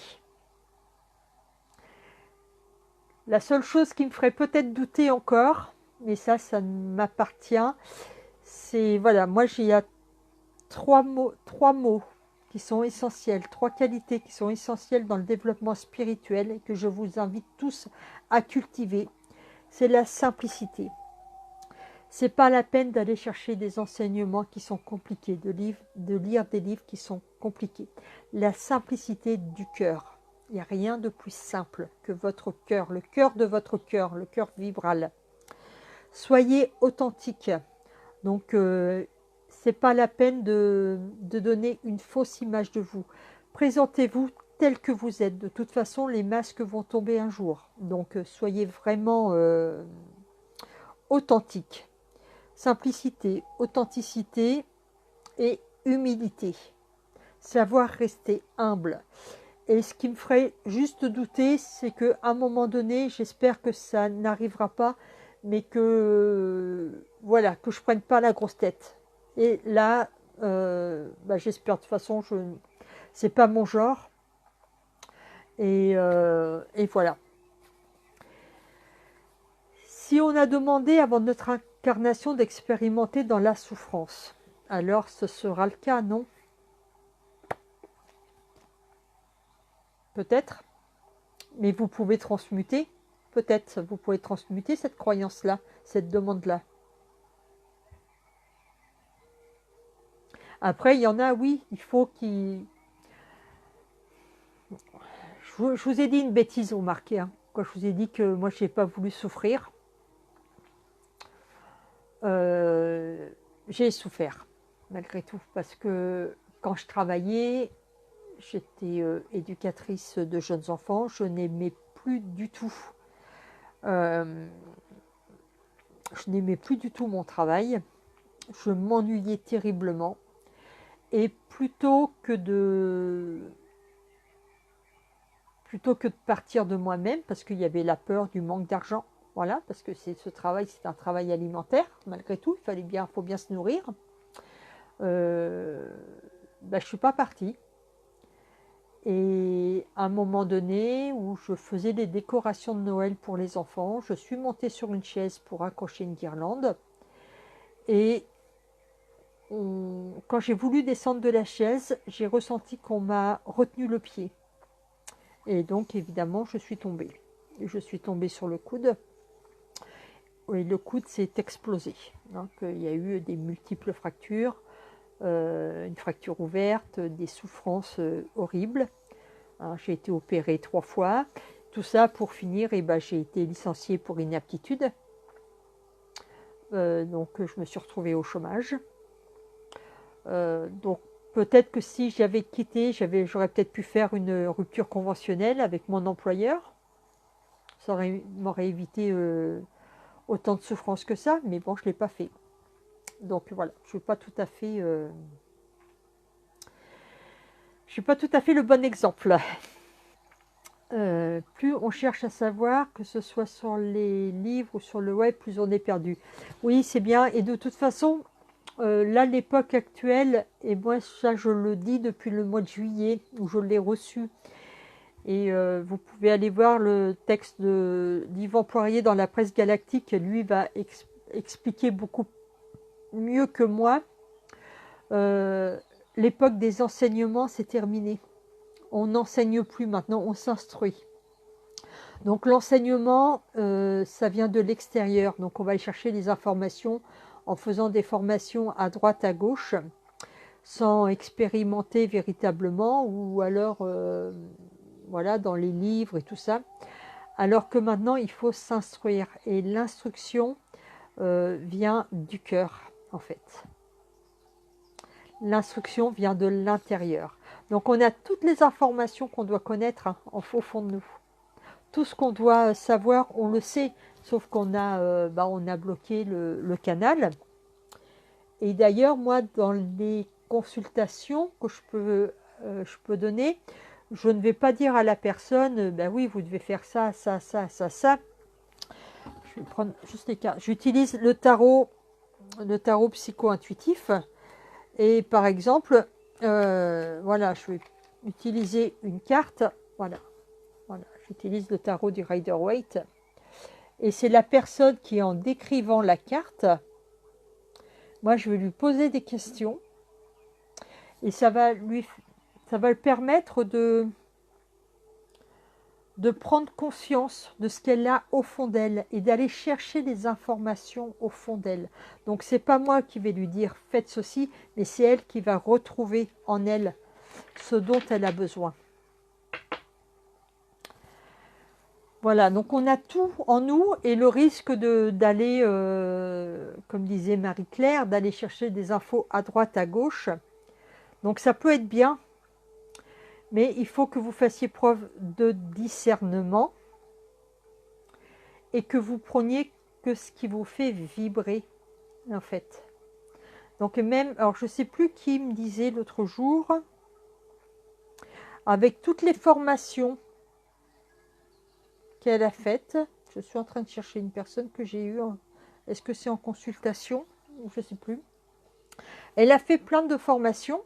La seule chose qui me ferait peut-être douter encore, mais ça m'appartient, c'est, voilà, moi, j'ai trois mots qui sont essentiels, trois qualités qui sont essentielles dans le développement spirituel et que je vous invite tous à cultiver. C'est la simplicité. C'est pas la peine d'aller chercher des enseignements qui sont compliqués, de lire des livres qui sont compliqués. La simplicité du cœur. Il n'y a rien de plus simple que votre cœur, le cœur de votre cœur, le cœur vibral. Soyez authentique. Donc, c'est pas la peine de donner une fausse image de vous. Présentez-vous tel que vous êtes. De toute façon, les masques vont tomber un jour. Donc, soyez vraiment authentique. Simplicité, authenticité et humilité. Savoir rester humble. Et ce qui me ferait juste douter, c'est qu'à un moment donné, j'espère que ça n'arrivera pas, mais que voilà, que je prenne pas la grosse tête. Et là, j'espère, de toute façon, c'est pas mon genre. Et voilà. Si on a demandé avant notre incarnation d'expérimenter dans la souffrance, alors ce sera le cas, non? Peut-être, mais vous pouvez transmuter. Peut-être, vous pouvez transmuter cette croyance-là, cette demande-là. Après, il y en a, oui, il faut qu'ils... Je vous ai dit une bêtise, vous remarquez, hein, quand je vous ai dit que moi, je n'ai pas voulu souffrir. J'ai souffert, malgré tout, parce que quand je travaillais, j'étais éducatrice de jeunes enfants, je n'aimais plus du tout. Je n'aimais plus du tout mon travail. Je m'ennuyais terriblement. Et plutôt que de partir de moi-même, parce qu'il y avait la peur du manque d'argent, voilà, parce que ce travail, c'est un travail alimentaire, malgré tout, faut bien se nourrir. Je ne suis pas partie. Et à un moment donné, où je faisais des décorations de Noël pour les enfants, je suis montée sur une chaise pour accrocher une guirlande. Et quand j'ai voulu descendre de la chaise, j'ai ressenti qu'on m'a retenu le pied. Et donc, évidemment, je suis tombée. Je suis tombée sur le coude. Et le coude s'est explosé. Donc, il y a eu des multiples fractures, une fracture ouverte, des souffrances horribles. Hein, j'ai été opérée 3 fois. Tout ça pour finir, j'ai été licenciée pour inaptitude. Donc, je me suis retrouvée au chômage. Donc, peut-être que si j'avais quitté, j'aurais peut-être pu faire une rupture conventionnelle avec mon employeur. Ça m'aurait évité autant de souffrance que ça, mais bon, je ne l'ai pas fait. Donc voilà, je ne suis pas tout à fait le bon exemple. Plus on cherche à savoir, que ce soit sur les livres ou sur le web, plus on est perdu. Oui, c'est bien. Et de toute façon, là, l'époque actuelle, et moi, ça, je le dis depuis le mois de juillet, où je l'ai reçu. Et vous pouvez aller voir le texte d'Yvan Poirier dans la presse galactique. Lui va expliquer beaucoup mieux que moi. L'époque des enseignements, c'est terminé. On n'enseigne plus maintenant, on s'instruit. Donc l'enseignement, ça vient de l'extérieur. Donc on va aller chercher les informations en faisant des formations à droite, à gauche. sans expérimenter véritablement, ou alors voilà, dans les livres et tout ça. Alors que maintenant, il faut s'instruire. Et l'instruction vient du cœur, en fait. L'instruction vient de l'intérieur. Donc on a toutes les informations qu'on doit connaître hein, au fond de nous. Tout ce qu'on doit savoir, on le sait, sauf qu'on a, on a bloqué le canal. Et d'ailleurs, moi, dans les consultations que je peux donner, je ne vais pas dire à la personne, ben oui, vous devez faire ça, ça, ça, ça, ça. Je vais prendre juste les cartes. J'utilise le tarot psycho-intuitif. Et par exemple, voilà, je vais utiliser une carte. Voilà, voilà, j'utilise le tarot du Rider-Waite. Et c'est la personne qui, en décrivant la carte, moi, je vais lui poser des questions. Et ça va le permettre de prendre conscience de ce qu'elle a au fond d'elle et d'aller chercher des informations au fond d'elle. Donc c'est pas moi qui vais lui dire faites ceci, mais c'est elle qui va retrouver en elle ce dont elle a besoin. Voilà, donc on a tout en nous et le risque d'aller, comme disait Marie-Claire, d'aller chercher des infos à droite, à gauche. Donc ça peut être bien, mais il faut que vous fassiez preuve de discernement et que vous preniez que ce qui vous fait vibrer, en fait. Donc même, alors je ne sais plus qui me disait l'autre jour, avec toutes les formations qu'elle a faites, je suis en train de chercher une personne que j'ai eue, est-ce que c'est en consultation, je ne sais plus. Elle a fait plein de formations,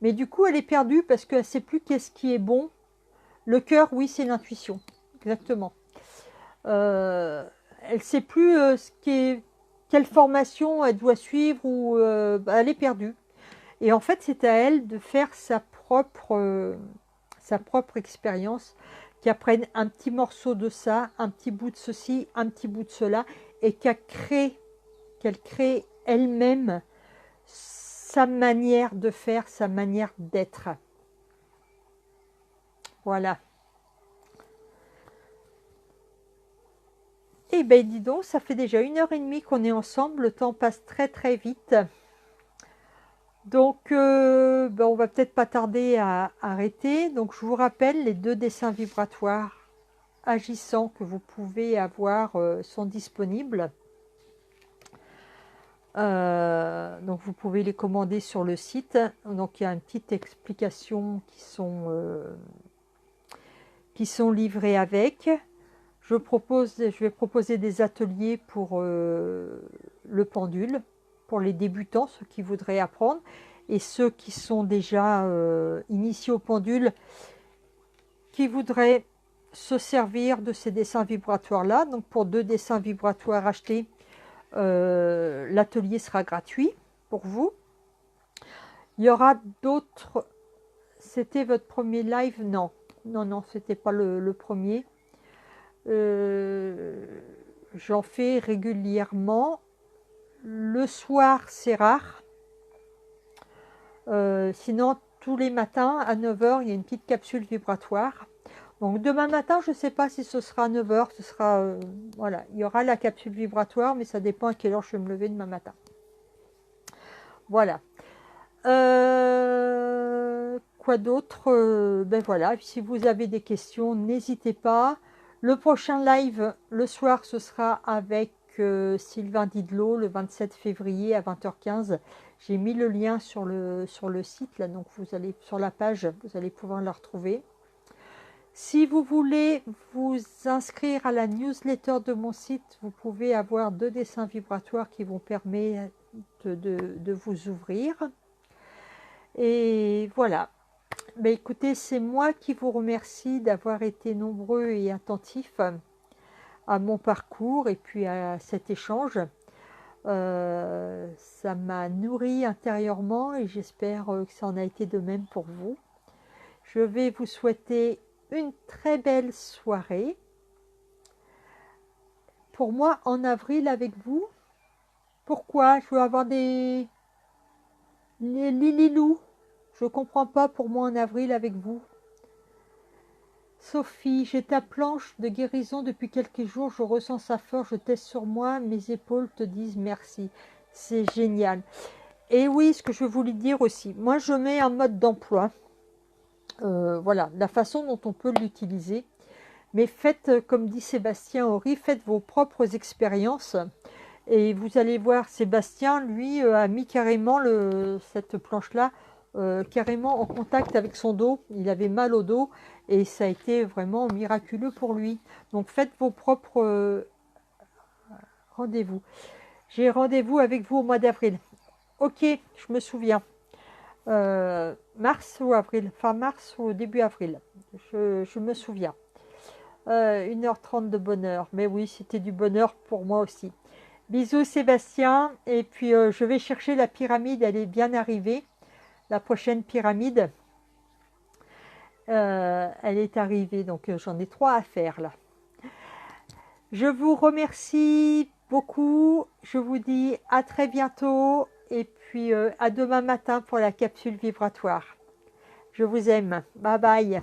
mais du coup elle est perdue parce qu'elle ne sait plus qu'est-ce qui est bon. Le cœur, oui, c'est l'intuition, exactement. Elle ne sait plus quelle formation elle doit suivre ou elle est perdue. Et en fait, c'est à elle de faire sa propre expérience, qu'elle prenne un petit morceau de ça, un petit bout de ceci, un petit bout de cela, et qu'elle crée elle-même sa manière de faire, sa manière d'être. Voilà. Eh bien, dis donc, ça fait déjà 1h30 qu'on est ensemble. Le temps passe très très vite. Donc, on va peut-être pas tarder à arrêter. Donc, je vous rappelle, les 2 dessins vibratoires agissants que vous pouvez avoir sont disponibles. Donc, vous pouvez les commander sur le site. Donc, il y a une petite explication qui sont livrées avec. Je vais proposer des ateliers pour le pendule, pour les débutants, ceux qui voudraient apprendre, et ceux qui sont déjà initiés au pendule, qui voudraient se servir de ces dessins vibratoires-là. Donc pour 2 dessins vibratoires achetés, l'atelier sera gratuit pour vous. Il y aura d'autres... C'était votre premier live? Non, non, c'était pas le premier. J'en fais régulièrement. Le soir, c'est rare. Sinon, tous les matins, à 9h, il y a une petite capsule vibratoire. Donc, demain matin, je ne sais pas si ce sera à 9h. Ce sera, voilà, il y aura la capsule vibratoire, mais ça dépend à quelle heure je vais me lever demain matin. Voilà. Quoi d'autre? Ben voilà, si vous avez des questions, n'hésitez pas. Le prochain live, le soir, ce sera avec Sylvain Didlot, le 27 février à 20h15. J'ai mis le lien sur le site, là, donc vous allez sur la page, vous allez pouvoir la retrouver. Si vous voulez vous inscrire à la newsletter de mon site, vous pouvez avoir 2 dessins vibratoires qui vont permettre de vous ouvrir. Et voilà. Ben écoutez, c'est moi qui vous remercie d'avoir été nombreux et attentifs à mon parcours et puis à cet échange. Ça m'a nourri intérieurement et j'espère que ça en a été de même pour vous. Je vais vous souhaiter une très belle soirée. Pour moi, en avril avec vous. Pourquoi? Je veux avoir des... Lililou, je comprends pas pour moi en avril avec vous. Sophie, j'ai ta planche de guérison depuis quelques jours, je ressens sa force, je teste sur moi, mes épaules te disent merci. C'est génial. Et oui, ce que je voulais dire aussi, moi je mets un mode d'emploi, voilà, la façon dont on peut l'utiliser. Mais faites, comme dit Sébastien Horry, faites vos propres expériences. Et vous allez voir, Sébastien, lui, a mis carrément cette planche-là carrément en contact avec son dos. Il avait mal au dos et ça a été vraiment miraculeux pour lui. Donc faites vos propres rendez-vous. J'ai rendez-vous avec vous au mois d'avril. Ok, je me souviens. Mars ou avril, fin mars ou début avril. Je me souviens. 1h30 de bonheur. Mais oui, c'était du bonheur pour moi aussi. Bisous Sébastien. Et puis je vais chercher la pyramide. Elle est bien arrivée. La prochaine pyramide. Elle est arrivée. Donc j'en ai 3 à faire là. Je vous remercie beaucoup. Je vous dis à très bientôt. Et puis à demain matin pour la capsule vibratoire. Je vous aime. Bye bye.